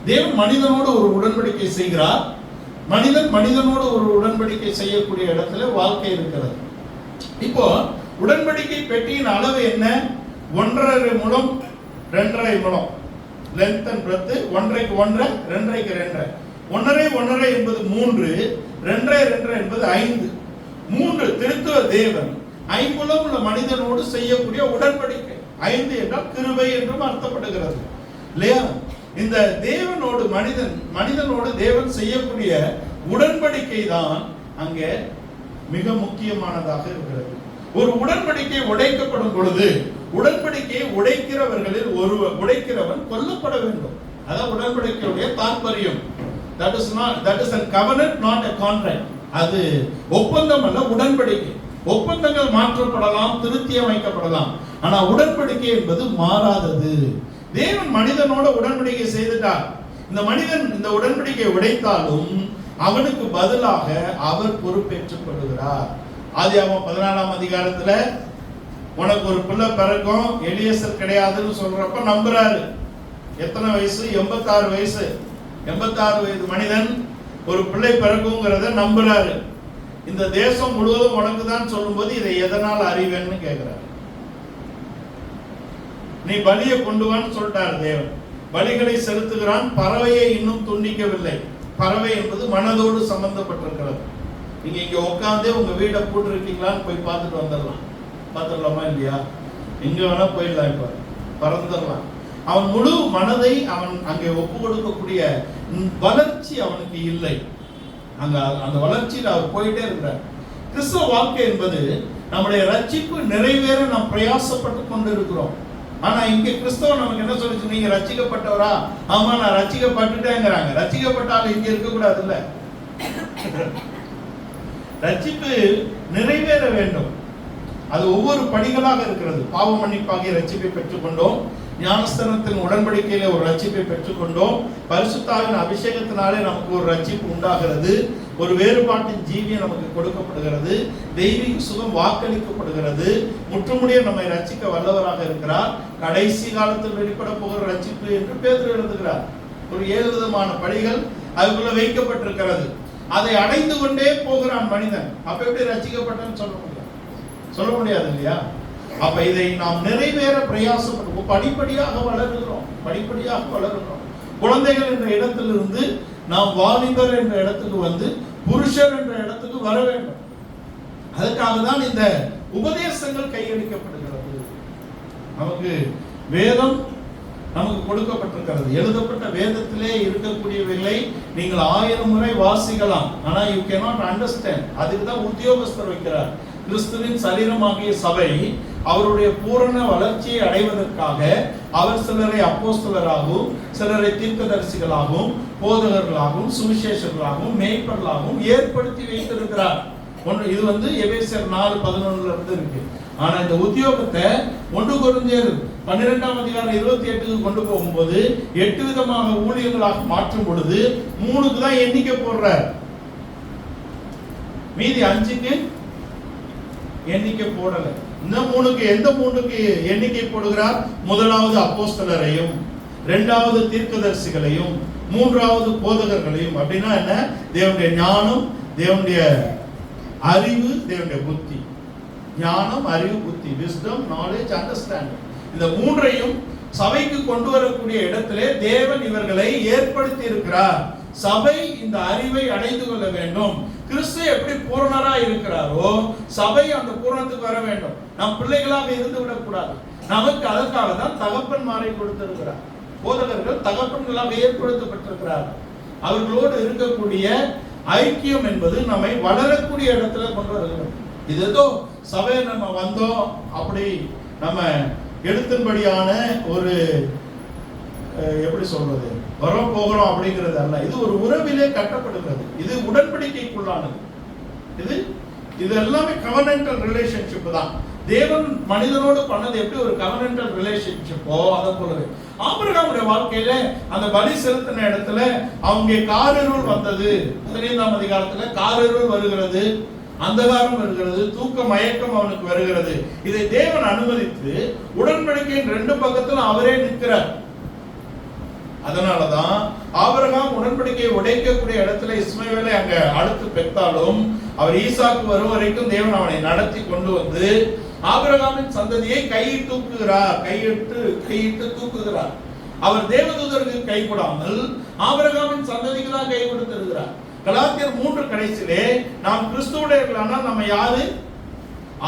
தேவன் மனிதனோடு ஒரு உடன்படிக்கை செய்கிறார். மனிதன் மனிதனோடு ஒரு உடன்படிக்கை செய்யக்கூடிய இடத்துல வாழ்க்கை இருக்கிறது. இப்போ உடன்படிக்கை பெட்டியின் அளவு என்ன? 1.5 முழம் 2.5 முழம். லென்த் அண்ட் பிரெத் 1.5க்கு 1, 2.5க்கு 2. 1.5 என்பது 3, 2.5 என்பது 5. 3 திருத்துவ தேவன் 5 முழம் உள்ள மனிதனோடு செய்யக்கூடிய உடன்படிக்கை. 5 என்றால் கிருபை என்றும் அர்த்தப்படுகிறது இல்லையா? இந்த தேவனோடு மனிதனோடு தேவன் செய்யக்கூடிய உடன்படிக்கை தான் அங்கே மிக முக்கியமானதாக இருக்கிறது. ஒரு உடன்படிக்கை உடைக்கப்படும் பொழுது உடன்படிக்கையை உடைக்கிறவர்களில் உடைக்கிறவன் கொல்லப்பட வேண்டும். அதான் உடன்படிக்கையுடைய தாற்பயம். That is a covenant, not a contract. அது ஒப்பந்தம் அல்ல, உடன்படிக்கை. ஒப்பந்தங்கள் மாற்றப்படலாம், திருத்தி அமைக்கப்படலாம். ஆனா உடன்படிக்கை என்பது மாறாதது. தேவன் மனிதனோட உடன்படிக்கை செய்துட்டார். இந்த மனிதன் இந்த உடன்படிக்கை உடைத்தாலும் அவனுக்கு பதிலாக அவர் பொறுப்பேற்றுக் கொள்கிறார். ஆதியாகமம் 14ஆம் அதிகாரத்துல உனக்கு ஒரு பிள்ளை பிறக்கும், எலியேசர் கிடையாதுன்னு சொல்றப்ப நம்புறாரு. எத்தனை வயசு? 86 வயசு. 86 வயது மனிதன் ஒரு பிள்ளை பிறக்குங்கிறத நம்புறாரு. இந்த தேசம் முழுவதும் உனக்கு தான் சொல்லும்போது இதை எதனால் அறிவேன்னு கேட்கிறார். நீ பலியை கொண்டு வான்னு சொல்லிட்டார் தேவன். பலிகளை செலுத்துகிறான். பறவையை இன்னும் துண்டிக்கவில்லை. பறவை என்பது மனதோடு சம்பந்தப்பட்டிருக்கிறது. நீங்க இங்க உட்காந்தே உங்க வீடை போட்டுருக்கீங்களான்னு போய் பார்த்துட்டு வந்துடலாம். பார்த்துடலாமா இல்லையா? எங்க வேணா போயிடலாம். இப்ப பறந்துடலாம். அவன் முழு மனதை அவன் அங்கே ஒப்பு கொடுக்கக்கூடிய வளர்ச்சி அவனுக்கு இல்லை. அங்க அந்த வளர்ச்சியில் அவர் போயிட்டே இருக்கிறார். கிறிஸ்தவ வாழ்க்கை என்பது நம்முடைய ரட்சிப்பு நிறைவேற நாம் பிரயாசப்பட்டு கொண்டு இருக்கிறோம். ஆனா இங்க கிறிஸ்தவம் நமக்கு என்ன சொல்லிச்சு? நீங்க ரட்சிக்கப்பட்டவரா? ஆமா, நான் ரட்சிக்கப்பட்டுட்டேங்கிறாங்க. ரட்சிக்கப்பட்டாலும் இங்க இருக்க கூடாது இல்ல. ரட்சிப்பு நிறைவேற வேண்டும். அது ஒவ்வொரு படிகளாக இருக்கிறது. பாவ மன்னிப்பாகிய ரட்சிப்பை பெற்றுக்கொண்டோம். ஞானஸ்தானத்தின் உடன்படிக்கையில ஒரு ரட்சிப்பை பெற்றுக்கொண்டோம். பரிசுத்தாவின் அபிஷேகத்தினாலே நமக்கு ஒரு ரட்சிப்பு உண்டாகிறது. ஒரு வேறுபாட்டின் ஜீவியம் நமக்கு கொடுக்கப்படுகிறது. தெய்வீக சுகம் வாக்களிக்கப்படுகிறது. முற்றுமுடிய நம்மை ரட்சிக்க வல்லவராக இருக்கிறார். கடைசி காலத்தில் வெளிப்பட போகிற ரட்சிப்பு என்று பேதுரு எழுதுகிறார். ஒரு 7 விதமான படிகள் அதுக்குள்ள வைக்கப்பட்டிருக்கிறது. அதை அடைந்து கொண்டே போகிறான் மனிதன். அப்ப எப்படி ரட்சிக்கப்பட்டன்னு சொல்ல முடியாது இல்லையா? அப்ப இதை நாம் நிறைவேற பிரயாசப்படுவோம். படிப்படியாக வளருகிறோம். குழந்தைகள் என்ற இடத்திலிருந்து நாம் வாலிபர் என்ற இடத்துக்கு வந்து புருஷர் என்ற இடத்துக்கு வர வேண்டும். அதுக்காக தான் இந்த உபதேசங்கள் கையளிக்கப்படுகிறது. நமக்கு வேதம் நமக்கு கொடுக்கப்பட்டிருக்கிறது. எழுதப்பட்ட வேதத்திலே இருக்கக்கூடியவைகளை நீங்கள் 1000 முறை வாசிக்கலாம், ஆனா யூ கேனாட் அண்டர்ஸ்டாண்ட். அதுக்கு தான் உத்தியோகஸ்தர் வைக்கிறார். கிறிஸ்துவின் சரீரமாகிய சபை அவருடைய பூரண வளர்ச்சியை அடைவதற்காக அவர் சிலரை அப்போஸ்தலராகவும், சிலரை தீர்க்கதரிசிகளாகவும், போதகர்களாகவும், சுவிசேஷர்களாகவும், மேய்ப்பர்களாகவும் ஏற்படுத்தி வைத்திருக்கிறார். இது வந்து எபேசியர் 4:11 இருந்து இருக்கு. ஆனா இந்த உத்தியோகத்தை 1 கொரிந்தியர் 12ஆம் அதிகாரம் 28க்கு கொண்டு போகும்போது 8 விதமாக ஊழியங்களாக மாற்றும் பொழுது 3க்கு தான் எண்ணிக்கை போடுறார். மீதி 5க்கு எண்ணிக்கை போடல. இந்த 3க்கு எந்த 3க்கு எண்ணிக்கை போடுகிறார்? முதலாவது அப்போஸ்தலரையும், இரண்டாவது தீர்க்கதரிசிகளையும், மூன்றாவது போதகர்களையும். அப்படின்னா என்ன? தேவனுடைய ஞானம், தேவனுடைய அறிவு, தேவனுடைய புத்தி. ஞானம், அறிவு, புத்தி, விஸ்டம், நாலேஜ், அண்டர்ஸ்டாண்டிங். இந்த 3ஐயும் சபைக்கு கொண்டு வரக்கூடிய இடத்திலே தேவன் இவர்களை ஏற்படுத்தி இருக்கிறார். சபை இந்த அறிவை அடைந்து கொள்ள வேண்டும். கிறிஸ்து எப்படி பூரணரா இருக்கிறாரோ சபை அந்த பூரணத்துக்கு வர வேண்டும். நம் பிள்ளைகளாக இருந்து விடக்கூடாது. நமக்கு அதற்காக தான் தகப்பன்மாரை கொடுத்திருக்கிறார். போதகர்கள் தகப்பன்களாக ஏற்படுத்தப்பட்டிருக்கிறார். அவர்களோடு இருக்கக்கூடிய ஐக்கியம் என்பது நம்மை வளரக்கூடிய இடத்துல கொண்டு வருகிறது. இது ஏதோ சபை நம்ம வந்தோம் அப்படி நம்ம எடுத்தபடியான ஒரு எப்படி சொல்றது வரோம் போகிறோம் அப்படிங்கிறது அல்ல. இது ஒரு உறவிலே கட்டப்படுகிறது. இது உடன்படிக்கைக்குள்ளானது. இது எல்லாமே கவர்னன்டல் ரிலேஷன்ஷிப் தான். தேவன் மனிதனோடு பண்ணது எப்படி ஒரு கவர்னன்டல் ரிலேஷன்ஷிப்போ அதை போலவே ஆபிரகாமுடைய வாழ்க்கையில அந்த பலி செலுத்தின இடத்துல அவங்க காரிருள் வந்தது. 15ஆம் அதிகாரத்துல காரிருள் வருகிறது, அந்தகாரம் வருகிறது, தூக்க மயக்கம் அவனுக்கு வருகிறது. இதை தேவன் அனுமதித்து உடன்படிக்கையின் 2 பக்கத்துல அவரே நிற்கிறார். அதனாலதான் ஆபிரகாம் உடன்படிக்கையை உடைக்கக்கூடிய இடத்துல இஸ்மவேலை அங்க அடுத்து பெற்றாலும் அவர் ஈசாக்கு வரும் வரைக்கும் தேவன் அவனை நடத்தி கொண்டு வந்து ஆபிரகாமின் சந்ததியை கையிட்டு தூக்குகிறார். அவர் தேவதூதருக்கு கை கொடாமல் ஆபிரகாமின் சந்ததிக்கு தான் கை கொடுத்திருக்கிறார். கலாத்தியர் 3 கடைசியிலே நாம் கிறிஸ்துவுடையவர்களானால் நம்ம யாரு?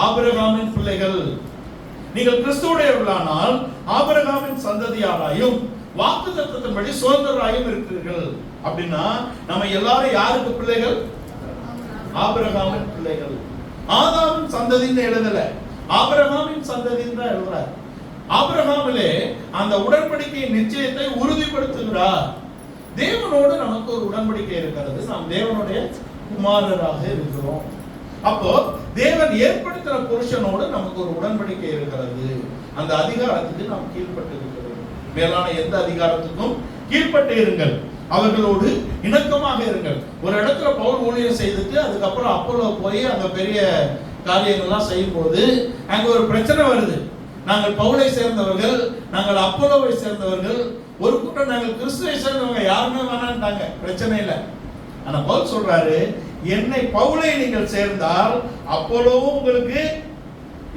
ஆபிரகாமின் பிள்ளைகள். நீங்கள் கிறிஸ்துவுடையவர்களானால் ஆபிரகாமின் சந்ததியாராயும் வாக்குத்தத்தத்தின்படி சுதந்திரராயும் இருக்கிறீர்கள். அப்படின்னா நம்ம எல்லாரும் யாருக்கு பிள்ளைகள்? ஆபிரகாமின் பிள்ளைகள். ஆதாமின் சந்ததின்னு எழுதல, ஆபிரகாமின் சந்ததின்னு தான் எழுதுறார். ஆபிரகாமிலே அந்த உடன்படிக்கையின் நிச்சயத்தை உறுதிப்படுத்துகிறார். தேவனோடு நமக்கு ஒரு உடன்படிக்கை இருக்கிறது. நாம் தேவனுடைய குமாரராக இருக்கிறோம். அப்போ தேவன் ஏற்படுத்தின புருஷனோடு நமக்கு ஒரு உடன்படிக்கை இருக்கிறது. அந்த அதிகாரத்துக்கு நாம் கீழ்பட்டு இருக்கிறோம். மேலான எந்த அதிகாரத்துக்கும் கீழ்பட்டு இருங்கள், அவர்களோடு இணக்கமாக இருங்கள். ஒரு இடத்துல பவுல் ஊழியம் செய்துட்டு அதுக்கப்புறம் அப்போலோ போய் அங்க பெரிய காரியங்கள்லாம் செய்யும் போது அங்க ஒரு பிரச்சனை வருது. நாங்கள் பவுலை சேர்ந்தவர்கள், நாங்கள் அப்போலோவை சேர்ந்தவர்கள். ஒரு கூட்டம் நாங்கள் கிறிஸ்துவை சேர்ந்தவங்க யாருமே வேணான்ட்டாங்க. பிரச்சனை இல்லை. ஆனா பவுல் சொல்றாரு, என்னை பவுலை நீங்கள் சேர்ந்தால் அப்போலோவும் உங்களுக்கு,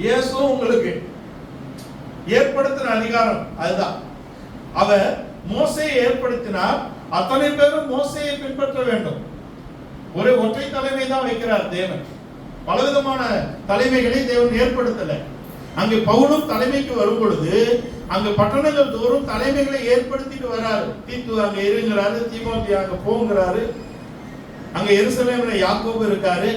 இயேசுவும் உங்களுக்கு ஏற்படுத்தின அதிகாரம் அதுதான். அவர் மோசேயை ஏற்படுத்தினார். அத்தனை பேரும் மோசேயை பின்பற்ற வேண்டும். ஒரு ஒற்றை தலைமை தான் வைக்கிறார் தேவன். பலவிதமான தலைமைகளை தேவன் ஏற்படுத்தல. அங்கு பவுலும் தலைமைக்கு வரும் பொழுது அங்கு பட்டணங்கள் தோறும் தலைமைகளை ஏற்படுத்திட்டு வராரு. தீத்து அங்க இருங்கிறாரு, தீமோத்தி அங்க போங்கிறாரு. அங்க எருசலேம்ல யாக்கோபு இருக்காரு,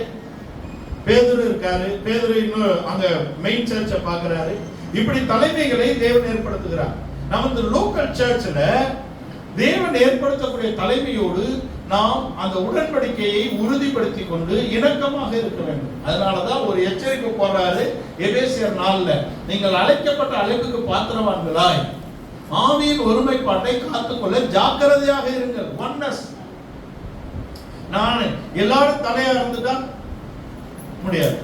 பேதுரு இருக்காரு. பேதுரு இன்னும் அங்க மெயின் சர்ச்சை பாக்குறாரு. இப்படி தலைமைகளை தேவன் ஏற்படுத்துகிறார். நமது லோக்கல் சர்ச்ல தேவன் ஏற்படுத்தக்கூடிய தலைமையோடு நாம் அந்த உடன்படிக்கையை உறுதிப்படுத்தி கொண்டு இணக்கமாக இருக்க வேண்டும். அதனாலதான் ஒரு எச்சரிக்கை போடுறாரு எபேசியர் 4ல, நீங்கள் அழைக்கப்பட்ட அழைப்புக்கு பாத்திரவான்களாய் ஆவியின் ஒருமைப்பாட்டை காத்துக்கொள்ள ஜாக்கிரதையாக இருங்கள். ஒன்னஸ். நான் எல்லாரும் தலையா இருந்துட்டா முடியாது,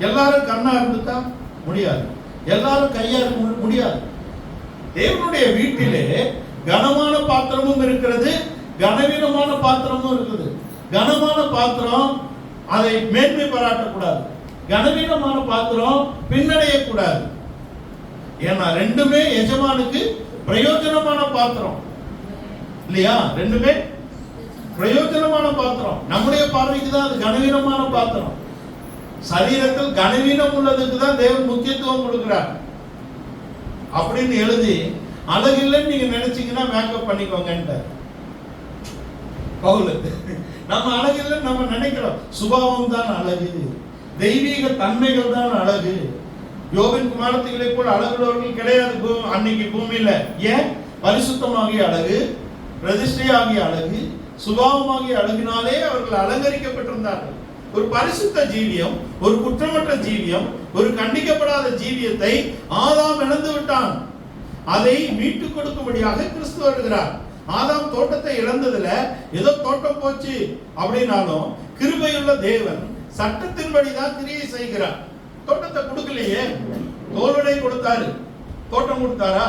எல்லாரும் கண்ணா இருந்துட்டா முடியாது, எல்லாரும் கையா இருக்க முடியாது. தேவனுடைய வீட்டிலே கனமான பாத்திரமும் இருக்கிறது, கனவீனமான பாத்திரமும் இருக்குது. கனமான பாத்திரம் அதை மேன்மை பாராட்டக்கூடாது, கனவீனமான பாத்திரம் பின்னடையக்கூடாது. ஏன்னா ரெண்டுமே எஜமானுக்கு பிரயோஜனமான பாத்திரம். இல்லையா? ரெண்டுமே பிரயோஜனமான பாத்திரம். நம்முடைய பார்வைக்கு தான் அது கனவீனமான பாத்திரம். சரீரத்தில் கனவீனம் உள்ளதுக்கு தான் தேவன் முக்கியத்துவம் கொடுக்கிறார். அப்படின்னு எழுதி அழகில்லைன்னு நீங்க நினைச்சீங்கன்னா மேக்கப் பண்ணிக்கோங்க. பவுல் நம்ம அழகில்லைன்னு நம்ம நினைக்கிறோம். சுபாவம் தான் அழகு, தெய்வீக தன்மைகள் தான் அழகு. யோபின் குமாரத்திகளை போல் அழகுள்ளவர்கள் கிடையாது அன்னைக்கு பூமியில. ஏன்? பரிசுத்தமாகிய அழகு, பிரதிஷ்டையாகிய அழகு, சுபாவமாகிய அழகினாலே அவர்கள் அலங்கரிக்கப்பட்டிருந்தார்கள். ஒரு பரிசுத்த ஜீவியம், ஒரு குற்றமற்ற ஜீவியம், ஒரு கண்டிக்கப்படாத ஜீவியத்தை ஆதாம் இழந்து விட்டான். அதை மீட்டுக் கொடுக்கும்படியாக கிறிஸ்து வருகிறார். ஆதாம் தோட்டத்தை இழந்ததுல ஏதோ தோட்டம் போச்சு அப்படின்னாலும் கிருபையுள்ள தேவன் சட்டத்தின்படிதான் கிரியை செய்கிறார். தோட்டத்தை கொடுக்கலையே, தோலுடை கொடுத்தாரு. தோட்டம் கொடுத்தாரா?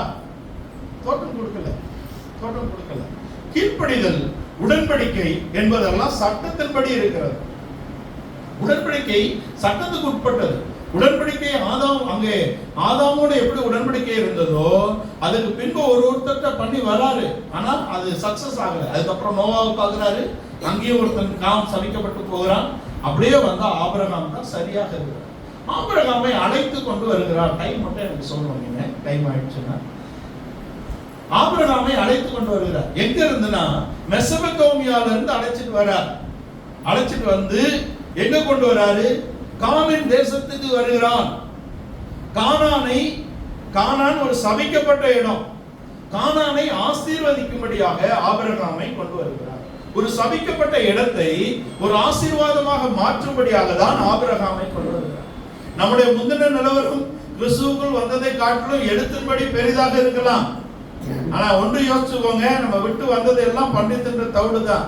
தோட்டம் கொடுக்கல. கீழ்ப்படிதல், உடன்படிக்கை என்பதெல்லாம் சட்டத்தின்படி இருக்கிறது. உடன்படிக்கை சட்டத்துக்கு உட்பட்டது. உடன்படிக்கை அங்கே ஆதாமோடு எப்படி உடன்படிக்கை இருந்ததோ அதுக்கு பின்பு ஒருத்தர் பண்ணி வராரு. ஆனா அது சக்சஸ் ஆகல. அதுக்கப்புறம் நோவாவை பார்க்கிறாரு, அங்கேயும் ஒருத்தன் சபிக்கப்பட்டு போகிறான். அப்படியே வந்தா ஆபிரகாம் தான் சரியாக இருக்கிறார். ஆபிரகாமை அழைத்து கொண்டு வருகிறார். டைம் மட்டும் எனக்கு சொல்லணும், நீங்க டைம் ஆயிடுச்சுன்னா. ஆபிரகாமை அழைத்து கொண்டு வருகிறார். எங்க இருந்துன்னா மெசபத்தோமியால இருந்து அழைச்சிட்டு வந்து எங்க கொண்டு வராரு? கானான் தேசத்துக்கு வருகிறான். கானான் ஒரு சபிக்கப்பட்ட இடம். கானானை ஆசீர்வதிக்கும்படியாக ஆபிரகாமை கொண்டு வருகிறார். ஒரு சபிக்கப்பட்ட இடத்தை ஒரு ஆசீர்வாதமாக மாற்றும்படியாக தான் ஆபிரகாமை கொண்டு வருகிறார். நம்முடைய முந்தின நிலவரம் கிறிஸ்துவுக்குள் வந்ததை காட்டிலும் எடுத்தின்படி பெரிதாக இருக்கலாம். ஆனா ஒன்று யோசிச்சுக்கோங்க, நம்ம விட்டு வந்தது எல்லாம் பண்டித்தின்ற தவிடு தான்.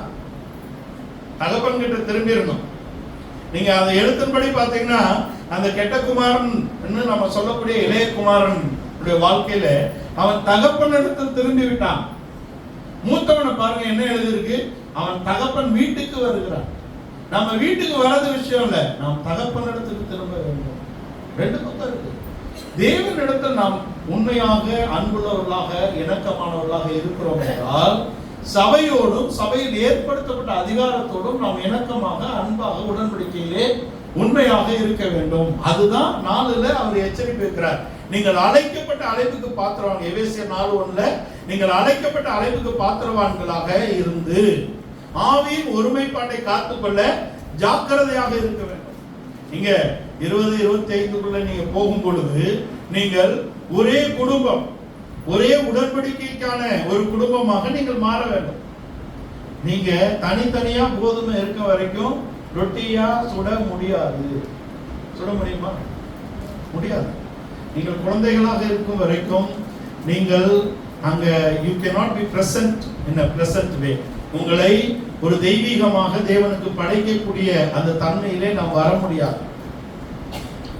தகப்பன் கிட்ட திரும்பிடணும். நீங்க அதை எழுத்தின்படி பாத்தீங்கன்னா அந்த கெட்ட குமாரன் நம்ம சொல்லக்கூடிய இளைய குமாரன் வாழ்க்கையில அவன் தகப்பன் இடத்தில் திரும்பி விட்டான். மூத்தவனை பாருங்க என்ன எழுதிருக்கு, அவன் தகப்பன் வீட்டுக்கு வருகிறான். நம்ம வீட்டுக்கு வராத விஷயம் இல்ல, நாம் தகப்பன் இடத்துக்கு திரும்ப வேண்டும். ரெண்டு பக்கம் இருக்கு. தேவன் இடத்தில் நாம் உண்மையாக அன்புள்ளவர்களாக இணக்கமானவர்களாக இருக்கிறோம் என்றால் சபையோடும் சபையில் ஏற்படுத்தப்பட்ட அதிகாரத்தோடும் நாம் இணக்கமாக அன்பாக உடன்படிக்கையிலே உண்மையாக இருக்க வேண்டும். அதுதான் 4ல அவர் எச்சரிப்பு இருக்கிறார். நீங்கள் அழைக்கப்பட்ட அழைப்புக்கு பாத்திரவான். எபேசியர் 4:1 நீங்கள் அழைக்கப்பட்ட அழைப்புக்கு பாத்திரவான்களாக இருந்து ஆவியின் ஒருமைப்பாட்டை காத்துக்கொள்ள ஜாக்கிரதையாக இருக்க வேண்டும். நீங்க 20-25க்குள்ள நீங்க போகும் பொழுது நீங்கள் ஒரே குடும்பம், ஒரே உடன்படிக்கைக்கான ஒரு குடும்பமாக நீங்கள் மாற வேண்டும். நீங்க தனித்தனியா கோதுமை இருக்க வரைக்கும் ரொட்டியா சுட முடியாது. சுட முடியுமா? முடியாது. நீங்கள் குழந்தைகளாக இருக்கும் வரைக்கும் நீங்கள் அங்க you cannot be present in a pleasant way. உங்களை ஒரு தெய்வீகமாக தேவனுக்கு படைக்கக்கூடிய அந்த தன்மையிலே நாம் வர முடியாது.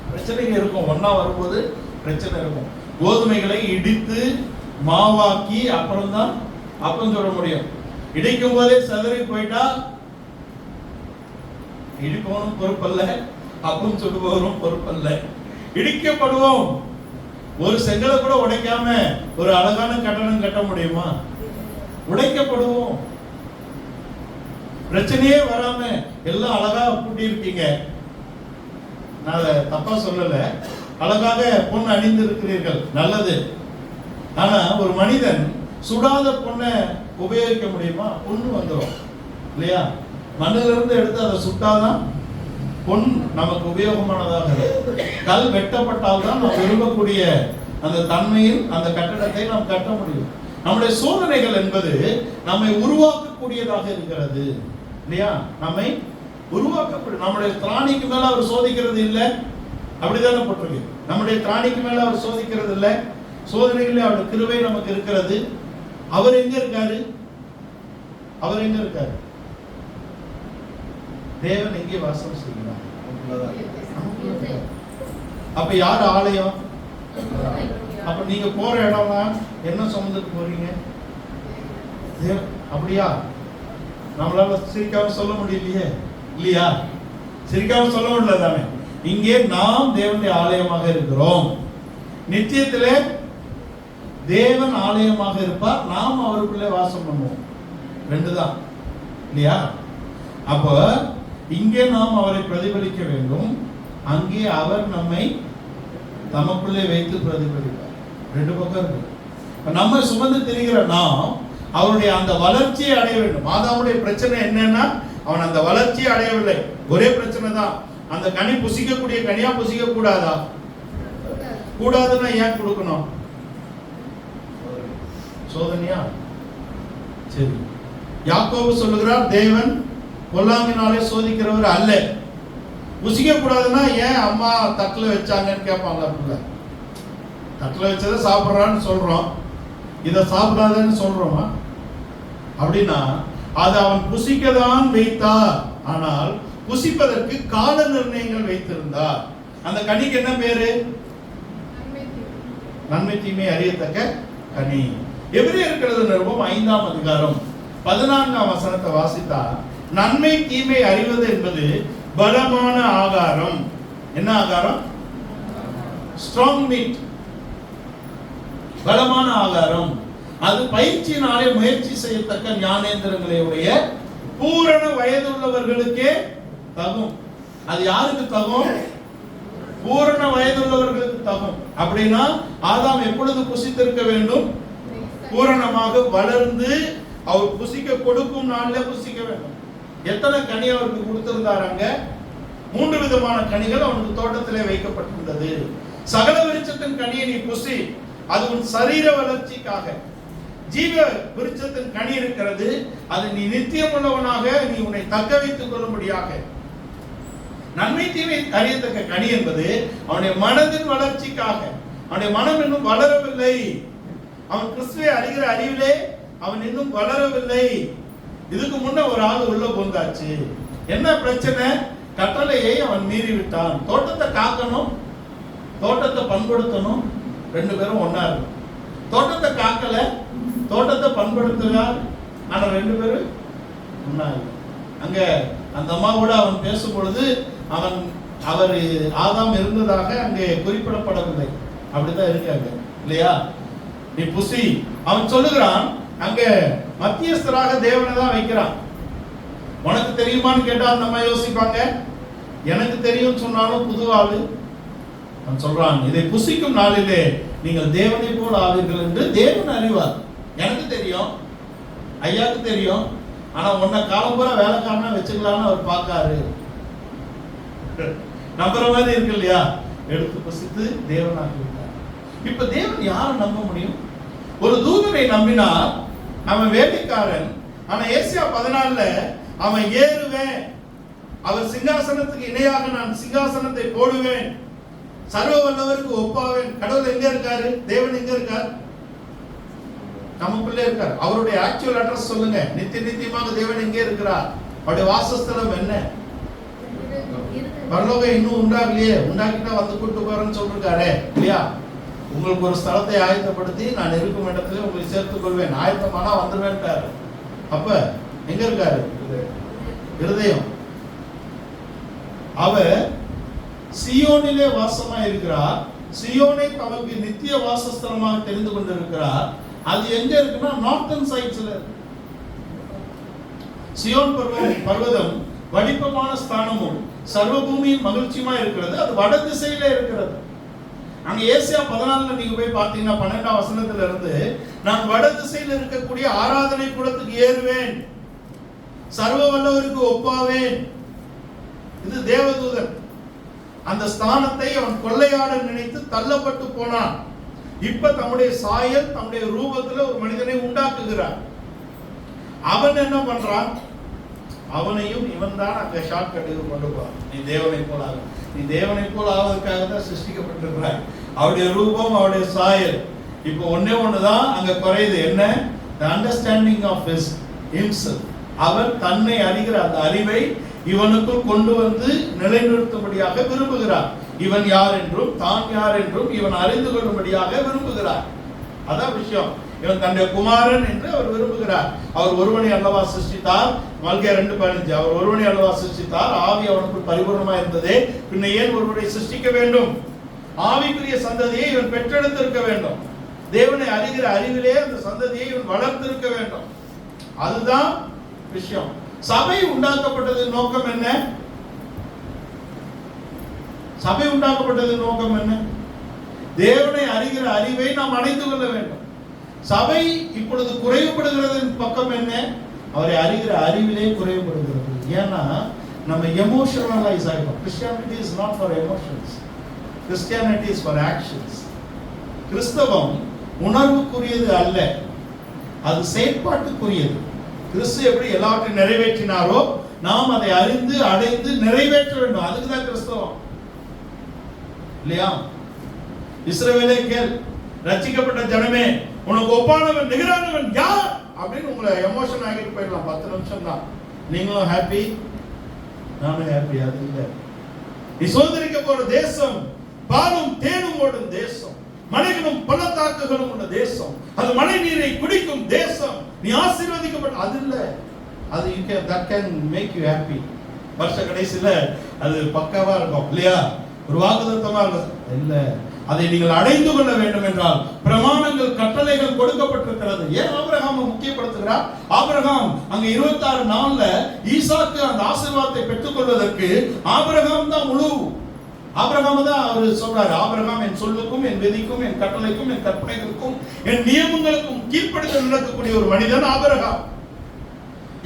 பிரச்சனைகள் இருக்கும். ஒன்னா வரும்போது பிரச்சனை இருக்கும். கோதுமைகளை இடித்து மாவாக்கி அப்புறம் தான் அப்பம் சொல்ல முடியும். இடிக்கும் போதே சதறி போயிட்டா இடிப்பவனும் பொறுப்பல்ல, அப்பம் சுடுபவரும் பொறுப்பல்ல. இடிக்கப்படுவோம். ஒரு செங்கலை கூட உடைக்காம ஒரு அழகான கட்டடம் கட்ட முடியுமா? உடைக்கப்படுவோம். பிரச்சனையே வராம எல்லாம் அழகா பூட்டி இருக்கீங்க. நான் அதை தப்பா சொல்லல. அழகாக பொண்ணு அணிந்து இருக்கிறீர்கள், நல்லது. ஆனா ஒரு மனிதன் சுடாத பொண்ணை உபயோகிக்க முடியுமா? பொண்ணு வந்துடும் இல்லையா? மண்ணில இருந்து எடுத்து அதை சுட்டாதான் பொன் நமக்கு உபயோகமானதாக. கல் வெட்டப்பட்டால் தான் நாம் விரும்பக்கூடிய அந்த தன்மையில் அந்த கட்டடத்தை நாம் கட்ட முடியும். நம்முடைய சோதனைகள் என்பது நம்மை உருவாக்கக்கூடியதாக இருக்கிறது இல்லையா? நம்மை உருவாக்கக்கூடிய, நம்முடைய திராணிக்கு மேல அவர் சோதிக்கிறது இல்லை, அப்படித்தானே போட்டிருக்கு. நம்முடைய திராணிக்கு மேல அவர் சோதிக்கிறது இல்லை. சோதனைகளில் அவருடைய கிருபை நமக்கு இருக்கிறது. அவர் எங்க இருக்காரு? தேவன் எங்கே வாசம் செய்கிறார்? அப்ப யார் ஆலயம்? அப்ப நீங்க போற இடம்லாம் என்ன சுமந்துட்டு போறீங்க? அப்படியா? நம்மளால சிரிக்காம சொல்ல முடியலையே இல்லையா? சிரிக்காம சொல்ல முடியல தானே. இங்கே நாம் தேவனுடைய ஆலயமாக இருக்கிறோம். நித்தியத்திலே தேவன் ஆலயமாக இருப்பார், நாம் அவருக்குள்ளே வாசம் பண்ணுவோம். 2 தான் இல்லையா? அப்போ இங்கே நாம் அவரை பிரதிபலிக்க வேண்டும், அங்கே அவர் நம்மை தமக்குள்ளே வைத்து பிரதிபலிப்பார். 2 பக்கம் இருக்கு. நம்ம சுமந்து திரிகிற நாம் அவருடைய அந்த வளர்ச்சியை அடைய வேண்டும். ஆதாமுடைய பிரச்சனை என்னன்னா அவன் அந்த வளர்ச்சியை அடையவில்லை. ஒரே பிரச்சனை தான், அந்த கனி புசிக்கக்கூடிய கனியா புசிக்க கூடாதா? கூடாதுன்னா ஏன் கொடுக்கணும்? சோதனையா? சரி, யாக்கோபு சொல்லுகிறார் தேவன் பொல்லாங்கினாலே சோதிக்கிறவர் அல்ல. புசிக்க கூடாதுன்னா ஏன் அம்மா தட்டுல வச்சாங்கன்னு கேட்பாங்க. பிள்ளை தட்டுல வச்சதை சாப்பிட்றான்னு சொல்றோம், இதை சாப்பிடாதன்னு சொல்றோமா? அப்படின்னா அது அவன் புசிக்கதான் வைத்தார், ஆனால் புசிப்பதற்கு கால நிர்ணயங்கள் வைத்திருந்தார். அந்த கனிக்கு என்ன பேரு? நன்மை தீமை அறியத்தக்க கனி. எபிரேயர் நிருபம் 5ஆம் அதிகாரம் 14ஆம் வசனத்தை வாசித்தா, நன்மை தீமை அறிவது என்பது பலமான ஆகாரம். என்ன ஆகாரம்? ஸ்ட்ராங் மீட், பலமான ஆகாரம். அது பயிற்சியினாலே முயற்சி செய்யத்தக்க ஞானேந்திரங்களை உடைய பூரண வயது உள்ளவர்களுக்கே தகும். அது யாருக்கு தகும்? பூரண வயதுள்ளவர்களுக்கு தகும். அப்படின்னா ஆதாம் எப்பொழுது புசித்திருக்க வேண்டும்? பூரணமாக வளர்ந்து அவர் புசிக்க கொடுக்கும் நாள்ல புசிக்க வேண்டும். எத்தனை கனி அவருக்கு கொடுத்திருந்தாராங்க? 3 விதமான கனிகள் அவனுக்கு தோட்டத்திலே வைக்கப்பட்டிருந்தது. சகல விருட்சத்தின் கனியை நீ புசி, அது உன் சரீர வளர்ச்சிக்காக. ஜீவ விருட்சத்தின் கனி இருக்கிறது, அது நீ நித்தியம் உள்ளவனாக நீ உன்னை தக்க வைத்துக் கொள்ளும்படியாக. நன்மை தீமை அறியத்தக்க கனி என்பது அவனுடைய மனதின் வளர்ச்சிக்காக. அவனுடைய மனம் இன்னும் வளரவில்லை. அவன் கிறிஸ்துவை அறிகிற அறிவிலே அவன் இன்னும் வளரவில்லை. இதுக்கு முன்ன ஒரு ஆள் உள்ள போந்தாச்சு. என்ன பிரச்சனை? கட்டளையை அவன் மீறி விட்டான். தோட்டத்தை காக்கணும், தோட்டத்தை பண்படுத்தணும், 2 பேரும் ஒன்னா இருக்கும். தோட்டத்தை காக்கல, தோட்டத்தை பண்படுத்துகிறார், ஆனா 2 பேரும் ஒன்னா இருக்கும். அங்க அந்த அம்மாவோட அவன் பேசும் பொழுது அவர் ஆதாம் இருந்ததாக அங்கே குறிப்பிடப்படவில்லை. அப்படிதான் இருக்காங்க இல்லையா? நீ புசி, அவன் சொல்லுகிறான். அங்க மத்தியஸ்தராக தேவனை தான் வைக்கிறான். உனக்கு தெரியுமான்னு கேட்டா அந்த அம்மா யோசிப்பாங்க. எனக்கு தெரியும் சொன்னாலும் புது ஆளு. அவன் சொல்றான், இதை புசிக்கும் நாளிலே நீங்கள் தேவனை போல் ஆவீர்கள் என்று தேவன் அறிவார். எனக்கு தெரியும், ஐயாவுக்கு தெரியும், ஆனா உன்னை காலம்பூரா வேலைக்காரனா வச்சுக்கலாம்னு அவர் பார்க்காரு. நம்புற மாதிரி இருக்கு இல்லையா? எடுத்து புசித்து தேவனாகி விட்டார். இப்ப தேவன் யாரை நம்ப முடியும்? ஒரு தூதனை நம்பினா அவன் வேலைக்காரன். ஆனா ஏசியா 14ல அவன் ஏறுவேன், அவர் சிங்காசனத்துக்கு இணையாக நான் சிங்காசனத்தை போடுவேன், சர்வ வல்லவருக்கு ஒப்பாவேன். கடவுள் எங்க இருக்காரு? தேவன் எங்க இருக்கார்? நமக்குள்ளே இருக்கார். அவருடைய ஆக்சுவல் அட்ரஸ் சொல்லுங்க. நித்தியமாக தேவன் எங்கே இருக்கிறார்? அவருடைய வாசஸ்தலம் என்ன? பரலோகம் இன்னும் உண்டாகலையே, உண்டாக்கிட்டா வந்து கூட்டு போறேன்னு சொல்லிருக்காரு இல்லையா? உங்களுக்கு ஒரு ஸ்தலத்தை ஆயத்தப்படுத்தி நான் இருக்கும் இடத்துல உங்களை சேர்த்துக் கொள்வேன், ஆயத்தமானா வந்துருவேன்ட்டாரு. அப்ப எங்க இருக்காரு? இருதயம். அவர் சியோனிலே வாசமா இருக்கிறார். சியோனை தமக்கு நித்திய வாசஸ்தலமாக தெரிந்து கொண்டிருக்கிறார். அது எங்க இருக்குன்னா நார்த்தன் சைட்ஸ்ல. சியோன் பர்வதம் வடிப்பமான ஸ்தானமும் சர்வ பூமியின் மகிழ்ச்சியுமா இருக்கிறது. அது வட திசையில இருக்கிறது. அங்க ஏசியா 14ல நீங்க போய் பார்த்தீங்கன்னா 12ஆம் வசனத்துல இருந்து, நான் வட திசையில் இருக்கக்கூடிய ஆராதனை கூடத்துக்கு ஏறுவேன், சர்வ வல்லவருக்கு ஒப்பாவேன். இது தேவதூதன். அந்த ஸ்தானத்தை அவன் கொள்ளையாட நினைத்து தள்ளப்பட்டு போனான். இப்ப தம்முடைய சாயல், தம்முடைய ரூபத்துல ஒரு மனிதனை உண்டாக்குகிறார். அவன் என்ன பண்றான்? அவனையும் இவன் தான் அங்க ஷார்ட் கட்டுக்கு கொண்டு போறான். நீ தேவனை போல ஆக, நீ தேவனை போல ஆவதற்காக தான் சிருஷ்டிக்கப்பட்டிருக்கிறாய். அவருடைய ரூபம், அவருடைய சாயல். இப்போ ஒண்ணுதான் அங்க குறையுது. என்ன? the understanding of himself. அவன் தன்னை அறிகிற அந்த அறிவை இவனுக்குள் கொண்டு வந்து நிலைநிறுத்தும்படியாக விரும்புகிறார். இவன் யார் என்றும் தான் யார் என்றும் இவன் அறிந்து கொள்ளும்படியாக விரும்புகிறார். அதான் விஷயம். இவன் தன்னுடைய குமாரன் என்று அவர் விரும்புகிறார். அவர் ஒருவனை அல்லவா சிருஷ்டித்தார். மல்கியா 2:15. அவர் ஒருவனை அல்லவா சிருஷ்டித்தார், ஆவி அவனுக்குள் பரிபூர்ணமா இருந்ததே, பின்ன ஏன் ஒருவனை சிருஷ்டிக்க வேண்டும்? ஆவிக்குரிய சந்ததியை இவன் பெற்றெடுத்திருக்க வேண்டும். தேவனை அறிகிற அறிவிலே அந்த சந்ததியை இவன் வளர்த்திருக்க வேண்டும். அதுதான் விஷயம். சபை உண்டாக்கப்பட்டது நோக்கம் என்ன? சபை உண்டாக்கப்பட்டது நோக்கம் என்ன? தேவனை அறிகிற அறிவை நாம் அடைந்து கொள்ள வேண்டும். சபை இப்பொழுது குறைவுபடுகிறதன் பக்கம் என்ன? அவரை அறிகிற அறிவிலே குறைவுபடுகிறது. ஏன்னா நம்ம எமோஷனலைஸ் ஆகிடும். Christianity is not for emotions, Christianity is for actions. கிறிஸ்தவம் உணர்வுக்குரியது அல்ல, அது செயற்பாட்டுக்குரியது. கிறிஸ்து எப்படி எல்லாவற்றையும் நிறைவேற்றினாரோ நாம் அதை அறிந்து அடைந்து நிறைவேற்ற வேண்டும். அதுக்குதான் கிறிஸ்தவம் இல்லையா? இஸ்ரவேலே கேள், ரட்சிக்கப்பட்ட ஜனமே, உனக்கு ஒப்பானவன் நிகரானவன் யார் அப்படின்னு உங்களை எமோஷன் ஆகிட்டு போயிடலாம். 10 நிமிஷம் தான். நீங்களும் ஹாப்பி, நானும் ஹாப்பி. அது இல்லை. நீ சுதந்திரிக்க போற தேசம் பாலும் தேனும் ஓடும் தேசம், மலைகளும் பள்ளத்தாக்குகளும் உள்ள தேசம், அது மழை நீரை குடிக்கும் தேசம், நீ ஆசீர்வதிக்கப்பட்ட. அது இல்ல, அது that can make you happy. வருஷ கடைசியில அது பக்காவா இருக்கும் இல்லையா? ஒரு வாக்குத்தத்தமா இருக்கும் இல்ல. அதை நீங்கள் அடைந்து கொள்ள வேண்டும் என்றால் பிரமாணங்கள் கட்டளைகள் கொடுக்கப்பட்டிருக்கிறது. ஏன் ஆபிரகாம் முக்கியப்படுத்துகிறார்? ஆபிரகாம் அங்க 26 நாள்ல ஈசாக்கு அந்த ஆசீர்வாதத்தை பெற்றுக் கொள்வதற்கு ஆபிரகாம் தான் முழு. ஆபிரகாம் தான் அவர் சொல்றாரு, ஆபிரகாம் என் சொல்லுக்கும் என் விதிக்கும் என் கட்டளைக்கும் என் கற்பனைகளுக்கும் என் நியமங்களுக்கும் கீழ்ப்படிந்து நடக்கக்கூடிய ஒரு மனிதன் ஆபிரகாம்.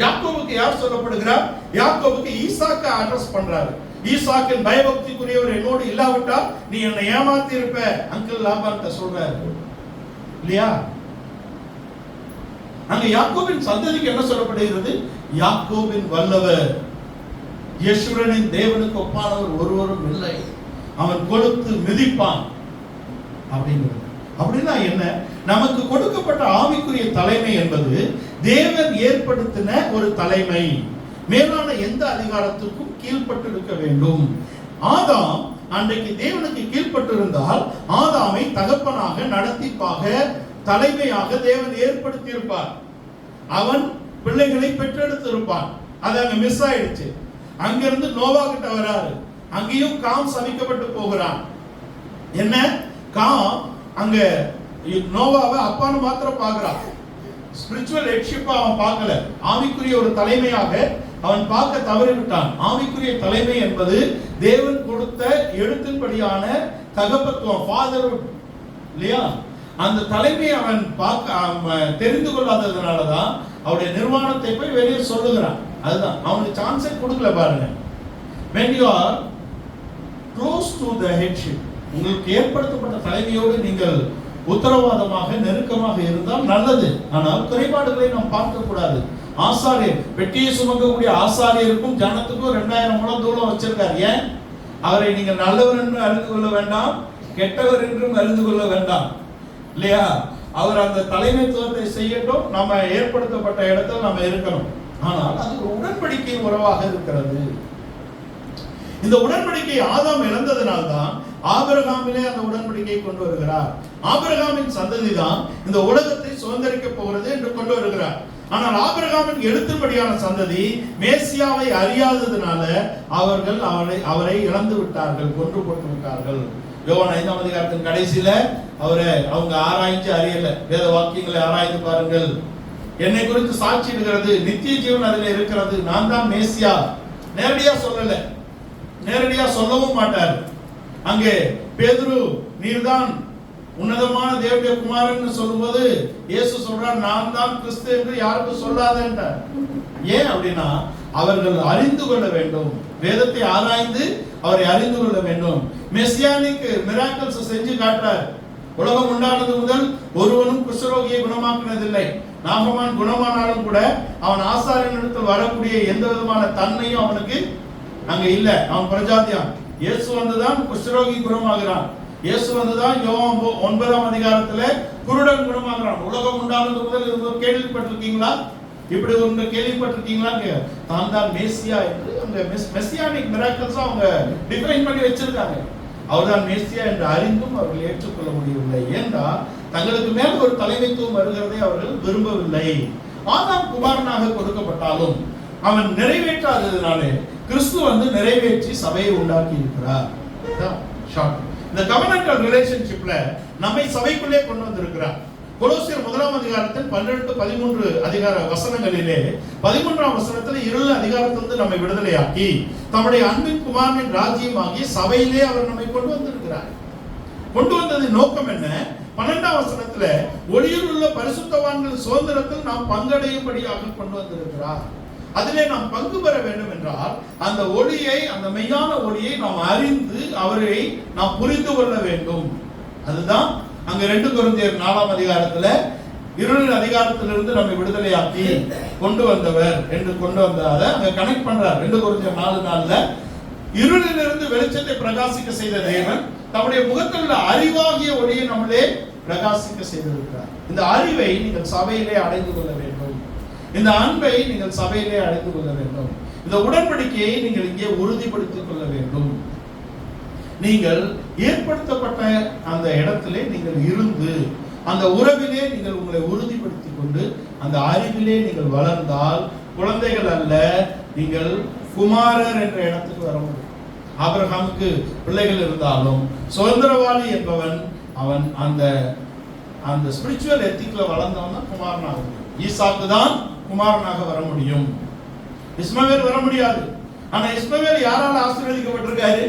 யாக்கோபுக்கு யார் சொல்லப்படுகிறார்? யாக்கோபுக்கு ஈசாக்கை அட்ரஸ் பண்றாரு. ஈசாக்கின் பயபக்திக்குரியவர் என்னோடு இல்லாவிட்டால் நீ என்னை ஏமாத்தி இருப்ப அங்கிள் லாபான்ட்ட சொல்றாரு இல்லையா? அங்க யாக்கோபின் சந்ததிக்கு என்ன சொல்லப்படுகிறது? யாக்கோபின் வல்லவர், யெஷுரனின் தேவனுக்கு ஒப்பானவர் ஒருவரும் இல்லை, அவன் கொடுத்து மிதிப்பான் அப்படிங்கிறது. அப்படின்னா என்ன? நமக்கு கொடுக்கப்பட்ட ஆவிக்குரிய தலைமை என்பது தேவன் ஏற்படுத்தின ஒரு தலைமை. மேலான எந்த அதிகாரத்துக்கும் கீழ்ப்பட்டு இருக்க வேண்டும். ஆதாம் அன்றைக்கு தேவனுக்கு கீழ்ப்பட்டு இருந்தால் ஆதாமை தகப்பனாக, நடத்திப்பாக, தலைமையாக தேவன் ஏற்படுத்தி இருப்பார். அவன் பிள்ளைகளை பெற்றெடுத்து இருப்பான். அது அங்க மிஸ் ஆயிடுச்சு. அங்கிருந்து நோவா கிட்ட வராரு. அங்கேயும் காம் சபிக்கப்பட்டு போகிறான். என்ன? காம் அங்க நோவாவை அப்பான்னு மாத்திரம் பார்க்கிறான். ஸ்பிரிச்சுவல் ஹெட்ஷிப்பா அவன் பார்க்கல. ஆவிக்குரிய ஒரு தலைமையாக அவன் பார்க்க தவறிவிட்டான். ஆவிக்குரிய தலைமை என்பது தேவன் கொடுத்த எழுத்தின்படியான தகப்பத்துவம், ஃபாதர்ஹுட் இல்லையா? அந்த தலைமையை அவன் பார்க்க தெரிந்து கொள்ளாததுனாலதான் அவருடைய நிர்வாணத்தை போய் வெளியே சொல்லுகிறான். அதுதான் அவனுக்கு சான்ஸே கொடுக்கல பாருங்க. when you are close to the headship, உங்களுக்கு ஏற்படுத்தப்பட்ட தலைமையோடு நீங்கள் உத்தரவாதமாக நெருக்கமாக இருந்தால் நல்லது. ஆனால் குறைபாடுகளை நாம் பார்க்க கூடாது. ஆசாரியர், பெட்டியை சுமக்கக்கூடிய ஆசாரியருக்கும் ஜனத்துக்கும் 2000 முழம் தூரம் வச்சிருக்காரு. ஏன்? அவரை நீங்கள் நல்லவர் என்று அறிந்து கொள்ள வேண்டாம், கெட்டவர் என்றும் அறிந்து கொள்ள வேண்டாம் இல்லையா? அவர் அந்த தலைமைத்துவத்தை செய்யட்டும், நம்ம ஏற்படுத்தப்பட்ட இடத்துல நம்ம இருக்கணும். ஆனால் அது ஒரு உடன்படிக்கை உறவாக இருக்கிறது. இந்த உடன்படிக்கை ஆதாம் இழந்ததனால்தான் ஆபிரகாமிலே அந்த உடன்படிக்கை கொண்டு வருகிறார். ஆபிரகாமின் சந்ததி தான் இந்த உலகத்தை சுதந்திரிக்க போகிறது என்று கொண்டு வருகிறார். ஆனால் ஆபிரகாமின் எழுத்துப்படியான சந்ததி மேசியாவை அறியாததுனால அவர்கள் அவரை இழந்து விட்டார்கள், கொன்று போட்டு விட்டார்கள். யோவான் 5ஆம் அதிகாரத்தின் கடைசியில அவங்க ஆராய்ச்சி அறியல. வேத வாக்கியங்களை ஆராய்ந்து பாருங்கள். என்னை குறித்து சாட்சியிடுகிறது, நித்திய ஜீவன் அதில் இருக்கிறது, நான் தான் மேசியா. நேரடியா சொல்லல, நேரடியா சொல்லவும் மாட்டார். அங்கே பேதுரு நீர்தான் உன்னதமான தேவனுடைய குமாரன் சொல்லும்போது இயேசு சொல்றார், நான் தான் கிறிஸ்து என்று யாருக்கும் சொல்லாதேன்றார். ஏன் அப்படின்னா அவர்கள் அறிந்து கொள்ள வேண்டும், வேதத்தை ஆராய்ந்து அவரை அறிந்து கொள்ள வேண்டும். மெசியானிக் மிராக்கிள்ஸ் செஞ்சு காட்டுறார். உலகம் உண்டானது முதல் ஒருவனும் குஷ்டரோகியை குணமாக்கினதில்லை. நாகமான் குணமானாலும் கூட அவன் ஆசாரியனிடத்தில் வரக்கூடிய எந்த விதமான தன்மையும் அவனுக்கு அங்க இல்ல. அவன் பிரஜாதியான். இயேசு வந்துதான் குஷ்டரோகி குணமாகிறான். இயேசு வந்துதான் யோவான் 9ஆம் அதிகாரத்துல குருடன் குணமாகிறான். உலகம் உண்டானது முதல் கேள்விப்பட்டிருக்கீங்களா? இப்படி ஒன்று கேள்விப்பட்டிருக்கீங்களா? தான் தான் மேசியா என்று அந்த மெசியானிக் மிராக்கிள்ஸ் அவங்க டிஃபைன் பண்ணி வச்சிருக்காங்க. அவர்தான் மேசியா என்று அறிந்தும் அவர்கள் ஏற்றுக்கொள்ள முடியவில்லை. ஏன்னா தங்களுக்கு மேல் ஒரு தலைமைத்துவம் வருகிறதை அவர்கள் விரும்பவில்லை. ஆதாம் குமாரனாக கொடுக்கப்பட்டாலும் அவன் நிறைவேற்றாததுனாலே கிறிஸ்து நிறைவேற்றி சபையை உண்டாக்கி இருக்கிறார். இந்த கவர்னன்டல் ரிலேஷன்ஷிப்ல நம்மை சபைக்குள்ளே கொண்டு வந்திருக்கிறார். கொலோசியர் 1ஆம் அதிகாரத்தின் 12, 13 அதிகார வசனங்களிலே 13ஆம் வசனத்தில் இருள் அதிகாரத்திலிருந்து நம்மை விடுதலையாக்கி தம்முடைய அன்பின் குமாரனின் ராஜ்யமாகிய சபையிலே அவர் நம்மை கொண்டு வந்திருக்கிறார். கொண்டு வந்ததின் நோக்கம் என்ன? 12ஆம் வசனத்துல ஒளியில் உள்ள பரிசுத்தவான்கள் சுதந்திரத்தில் நாம் பங்கடையும்படியாக கொண்டு வந்திருக்கிறார். அதிலே நாம் பங்கு பெற வேண்டும் என்றால் அந்த ஒளியை, அந்த மெய்யான ஒளியை நாம் அறிந்து அவரை நாம் புரிந்து கொள்ள வேண்டும். அதுதான் அங்க 2 கொரிந்தியர் 4ஆம் அதிகாரத்துல இருளின் அதிகாரத்திலிருந்து நம்மை விடுதலையாக்கி கொண்டு வந்தவர் என்று கொண்டு வந்தாத அங்க கனெக்ட் பண்றார். 2 கொரிந்தியர் 4:4ல இருளிலிருந்து வெளிச்சத்தை பிரகாசிக்க செய்த தேவன் தம்முடைய முகத்தில் உள்ள அறிவாகிய ஒளியை நம்மளே பிரகாசிக்க செய்திருக்கிறார். இந்த அறிவை நீங்கள் சபையிலே அடைந்து கொள்ள வேண்டும். இந்த அன்பை நீங்கள் சபையிலே அடைந்து கொள்ள வேண்டும். இந்த உடன்படிக்கையை நீங்கள் இங்கே உறுதிப்படுத்திக் கொள்ள வேண்டும். நீங்கள் ஏற்படுத்தப்பட்ட அந்த இடத்திலே நீங்கள் இருந்து அந்த உறவிலே நீங்கள் உங்களை உறுதிப்படுத்திக் கொண்டு அந்த அறிவிலே நீங்கள் வளர்ந்தால் குழந்தைகள் அல்ல, நீங்கள் குமாரர் என்ற இடத்துக்கு வர முடியும். ஆபிரகாமுக்கு பிள்ளைகள் இருந்தாலும் சுதந்திரவாளி என்பவன் அவன் அந்த அந்த ஸ்பிரிச்சுவல் எத்திக்ல வளர்ந்தவன் தான் குமாரனாக முடியும். ஈசாக்கு தான் குமாரனாக வர முடியும். இஸ்மவேல் வர முடியாது. ஆனா இஸ்மவேல் யாரால ஆசீர்வதிக்கப்பட்டிருக்காரு?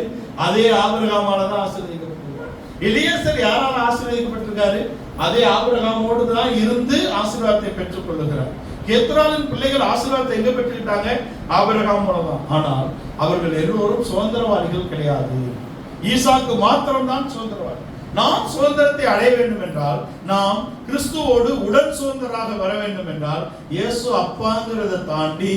அதே ஆபிரகாமால தான் ஆசீர்வதிக்கப்பட்டிருக்காரு. எலியேசர் யாரால ஆசீர்வதிக்கப்பட்டிருக்காரு? அதே ஆபிரகாமோடு தான் இருந்து ஆசீர்வாதத்தை பெற்றுக் கொள்ளுகிறார். கேத்ராவின் பிள்ளைகள் ஆசீர்வாதத்தை எங்க பெற்றுக்கிட்டாங்க? ஆபிரகாம் மூலம்தான். ஆனால் அவர்கள் எல்லோரும் சுதந்திரவாதிகள் கிடையாது. ஈசாக்கு மாத்திரம் தான் சுதந்திரவாதி. நாம் சுதந்திரத்தை அடைய வேண்டும் என்றால், நாம் கிறிஸ்துவோடு உடன் சுதந்திரராக வர வேண்டும் என்றால், இயேசு அப்பாங்கிறதை தாண்டி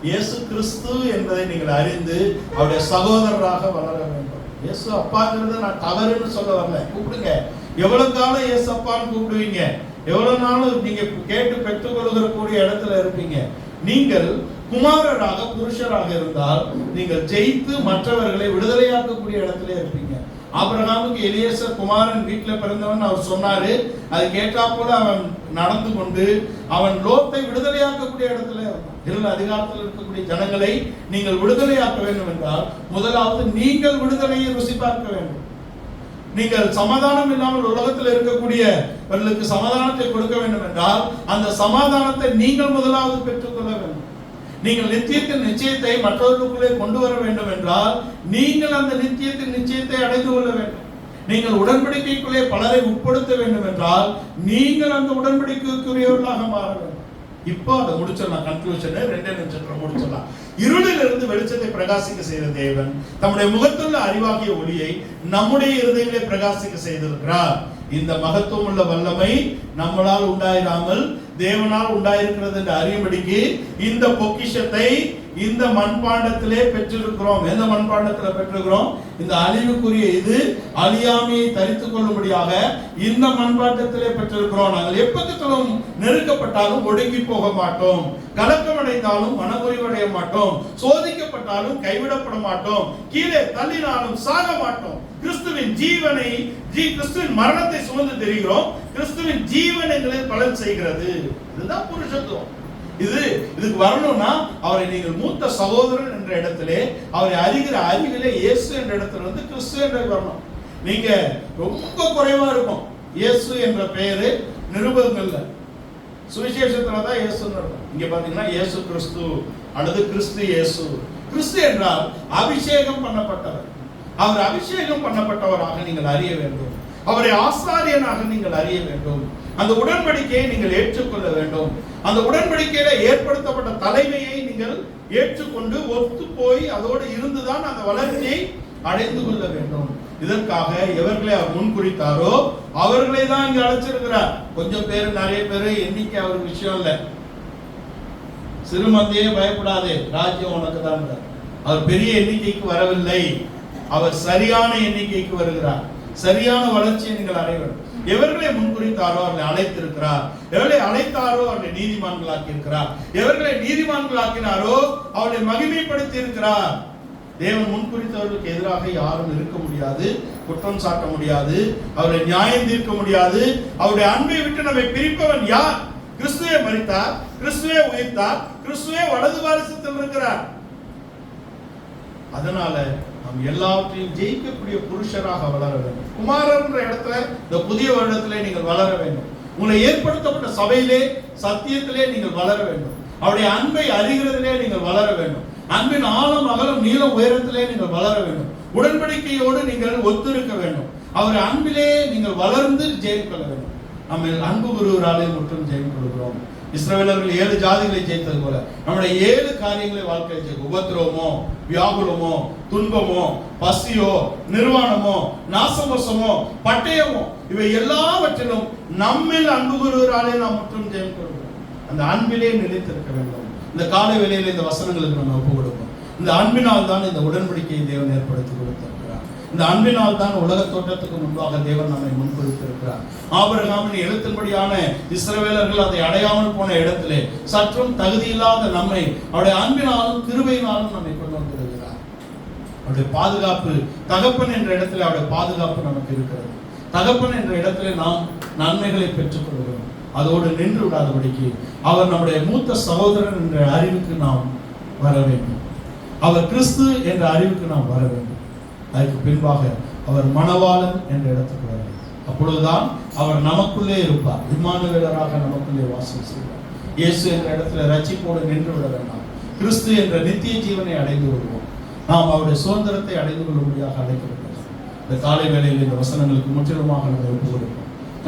இயேசு கிறிஸ்து என்பதை நீங்கள் அறிந்து அவருடைய சகோதரராக வளர வேண்டும். இயேசு அப்பாங்கிறத நான் தவறுன்னு சொல்ல வரல. கூப்பிடுங்க. எவ்வளவு காலம் இயேசு அப்பான்னு கூப்பிடுவீங்க? எவ்வளவு நாளும் நீங்க கேட்டு பெற்றுக் கொள்கிற இடத்துல இருப்பீங்க. நீங்கள் குமாரராக, புருஷராக இருந்தால் நீங்கள் ஜெயித்து மற்றவர்களை விடுதலையாக்கக்கூடிய இடத்துல இருப்பீங்க. ஆபிரகாமுக்கு எலியேசர் குமாரன் வீட்டில் பிறந்தவன் அவர் சொன்னாரு. அது கேட்டா போல அவன் நடந்து கொண்டு அவன் லோத்தை விடுதலையாக்கக்கூடிய இடத்துல இருந்தான். இருள் அதிகாரத்தில் இருக்கக்கூடிய ஜனங்களை நீங்கள் விடுதலையாக்க வேண்டும் என்றால் முதலாவது நீங்கள் விடுதலையை ருசி பார்க்க வேண்டும். நீங்கள் சமாதானம் இல்லாமல் உலகத்தில் இருக்கக்கூடியவர்களுக்கு சமாதானத்தை கொடுக்க வேண்டும் என்றால் அந்த சமாதானத்தை நீங்கள் முதலாவது பெற்றுக்கொள்ள வேண்டும். நீங்கள் நித்தியத்தின் நிச்சயத்தை மற்றவர்களுக்குள்ளே கொண்டு வர வேண்டும் என்றால் நீங்கள் அந்த நித்தியத்தின் நிச்சயத்தை அடைந்து கொள்ள வேண்டும். நீங்கள் உடன்படிக்கைக்குள்ளே பலரை உட்படுத்த வேண்டும் என்றால் நீங்கள் அந்த உடன்படிக்கைக்குரியவர்களாக மாற வேண்டும். இப்போ அதை முடிச்சிடலாம். கன்க்ளூஷன் 2 நிமிஷத்துல முடிச்சிடலாம். இருளில் இருந்து வெளிச்சத்தை பிரகாசிக்க செய்த தேவன் தம்முடைய முகத்துள்ள அறிவாகிய ஒளியை நம்முடைய இருதயங்களை பிரகாசிக்க செய்திருக்கிறார். இந்த மகத்துவம் உள்ள வல்லமை நம்மளால் உண்டாயிராமல் தேவனால் உண்டாயிருக்கிறது என்று அறியும்படிக்கு இந்த பொக்கிஷத்தை இந்த மண்பாண்டத்திலே பெற்றிருக்கிறோம். எந்த மண்பாண்டத்தில் பெற்றிருக்கிறோம்? இந்த அழிவுக்குரிய இது அழியாமையை தரித்துக் கொள்ளும்படியாக இந்த மண்பாண்டத்திலே பெற்றிருக்கிறோம். நாங்கள் எப்பக்கத்திலும் நெருக்கப்பட்டாலும் ஒடுங்கி போக மாட்டோம், கலக்கம் அடைந்தாலும் மனமுறிவடைய மாட்டோம், சோதிக்கப்பட்டாலும் கைவிடப்பட மாட்டோம், கீழே தள்ளினாலும் சாக மாட்டோம். கிறிஸ்துவின் ஜீவனை, கிறிஸ்துவின் மரணத்தை சுமந்து தெரிகிறோம். கிறிஸ்துவின் ஜீவன் எங்களை பலன் செய்கிறது. இதுதான் புருஷத்துவம். இதுக்கு வரணும்னா அவரை நீங்கள் மூத்த சகோதரன் என்ற இடத்திலே, அவரை அறிகிற அறிவிலே இயேசு என்ற இடத்துல வந்து கிறிஸ்து என்ற வரணும். நீங்க ரொம்ப குறைவா இருக்கும். இயேசு என்ற பெயரு நிருபங்கள்ல, சுவிசேஷத்துல தான் இயேசுன்னு இருக்கும். இங்க பாத்தீங்கன்னா இயேசு கிறிஸ்து அல்லது கிறிஸ்து இயேசு. கிறிஸ்து என்றால் அபிஷேகம் பண்ணப்பட்டவர். அவர் அபிஷேகம் பண்ணப்பட்டவராக நீங்கள் அறிய வேண்டும். அவரை ஆசாரியனாக நீங்கள் அறிய வேண்டும். அந்த உடன்படிக்கையை நீங்கள் ஏற்றுக்கொள்ள வேண்டும். அந்த உடன்படிக்கையில ஏற்படுத்தப்பட்ட தலைமையை நீங்கள் ஏற்றுக்கொண்டு ஒத்து போய் அதோடு இருந்துதான் அந்த வளர்ச்சியை அடைந்து கொள்ள வேண்டும். இதற்காக எவர்களை அவர் முன்குறித்தாரோ அவர்களை தான் இங்க அழைச்சிருக்கிறார். கொஞ்சம் பேர், நிறைய பேர் எண்ணிக்கை அவருக்கு விஷயம் இல்லை. சிறுமந்தையே பயப்படாதே, ராஜ்யம் உனக்கு தான். அவர் பெரிய எண்ணிக்கைக்கு வரவில்லை, அவர் சரியான எண்ணிக்கைக்கு வருகிறார். சரியான வளர்ச்சியை நீங்கள் அடைய வேண்டும். எவர்களை முன்குறித்தாரோ அவர்களை அழைத்திருக்கிறார். எவர்களை அழைத்தாரோ அவர்களை நீதிமான்களாக்கி இருக்கிறார். எவர்களை நீதிமான்களாக்கினாரோ அவர்களை மகிமைப்படுத்தி இருக்கிறார். தேவன் முன்குறித்தவர்களுக்கு எதிராக யாரும் இருக்க முடியாது, குற்றம் சாட்ட முடியாது, அவரை நியாயம் தீர்க்க முடியாது. அவருடைய அன்பை விட்டு நம்மை பிரிப்பவன் யார்? கிறிஸ்துவே மரித்தார், கிறிஸ்துவே உயிர்த்தார், கிறிஸ்துவே வலது வாரிசத்தில் இருக்கிறார். அதனால நாம் எல்லாவற்றையும் ஜெயிக்கக்கூடிய புருஷராக வளர வேண்டும். குமாரன்ற இடத்துல, இந்த புதிய வருடத்துல நீங்கள் வளர வேண்டும். உங்களை ஏற்படுத்தப்பட்ட சபையிலே சத்தியத்திலே நீங்கள் வளர வேண்டும். அவருடைய அன்பை அறிகிறதிலே நீங்கள் வளர வேண்டும். அன்பின் ஆழம் அகலம் நீளம் உயரத்திலே நீங்கள் வளர வேண்டும். உடன்படிக்கையோடு நீங்கள் ஒத்திருக்க வேண்டும். அவர் அன்பிலே நீங்கள் வளர்ந்து ஜெயம் கொள்ள வேண்டும். நம்ம அன்பு குருவராலே மட்டும் ஜெயம் கொள்கிறோம். இஸ்ரவேலர்கள் 7 ஜாதிகளை ஜெயித்தது போல நம்முடைய 7 காரியங்களை வாழ்க்கையில் ஜெயிக்கும். உபத்திரவமோ, வியாகுலமோ, துன்பமோ, பசியோ, நிர்வாணமோ, நாசமோசமோ, பட்டயமோ, இவை எல்லாவற்றிலும் நம்மில் அன்பு குருவராலே நாம் மட்டும் ஜெயம் கொள்கிறோம். அந்த அன்பிலே நிலைத்திருக்க வேண்டும். இந்த காலை வேளையில இந்த வசனங்களுக்கு நம்ம ஒப்பு கொடுப்போம். இந்த அன்பினால் தான் இந்த உடன்படிக்கையை தேவன் ஏற்படுத்தி கொடுத்திருக்கிறார். இந்த அன்பினால் தான் உலக தோற்றத்துக்கு முன்பாக தேவன் நம்மை முன்குறித்திருக்கிறார். ஆபிரகாமின் எழுத்தின்படியான இஸ்ரவேலர்கள் அதை அடையாமல் போன இடத்திலே சற்றும் தகுதியில்லாத நம்மை அவருடைய அன்பினாலும் கிருபையினாலும் நம்மை கொண்டு வந்திருக்கிறார். அவருடைய பாதுகாப்பு, தகப்பன் என்ற இடத்துல அவருடைய பாதுகாப்பு நமக்கு இருக்கிறது. தகப்பன் என்ற இடத்துல நாம் நன்மைகளை பெற்றுக் கொள்கிறோம். அதோடு நின்று விடாதபடிக்கு அவர் நம்முடைய மூத்த சகோதரன் என்ற அறிவுக்கு நாம் வர வேண்டும். அவர் கிறிஸ்து என்ற அறிவுக்கு நாம் வர வேண்டும். அதுக்கு பின்பாக அவர் மணவாளன் என்ற இடத்துக்கு வர வேண்டும். அப்பொழுதுதான் அவர் நமக்குள்ளே இருப்பார். இம்மானுவேலராக நமக்குள்ளே வாசம் செய்வார். இயேசு என்ற இடத்துல ரட்சிப்போடு நின்று விட வேண்டாம். கிறிஸ்து என்ற நித்திய ஜீவனை அடைந்து கொள்வோம். நாம் அவருடைய சுதந்திரத்தை அடைந்து கொள்ளும்படியாக அழைக்கப்பட்டோம். இந்த காலை வேளையில் இந்த வசனங்களுக்கு முற்றிலுமாக நம்ம ஒப்புக்கொடுப்போம்.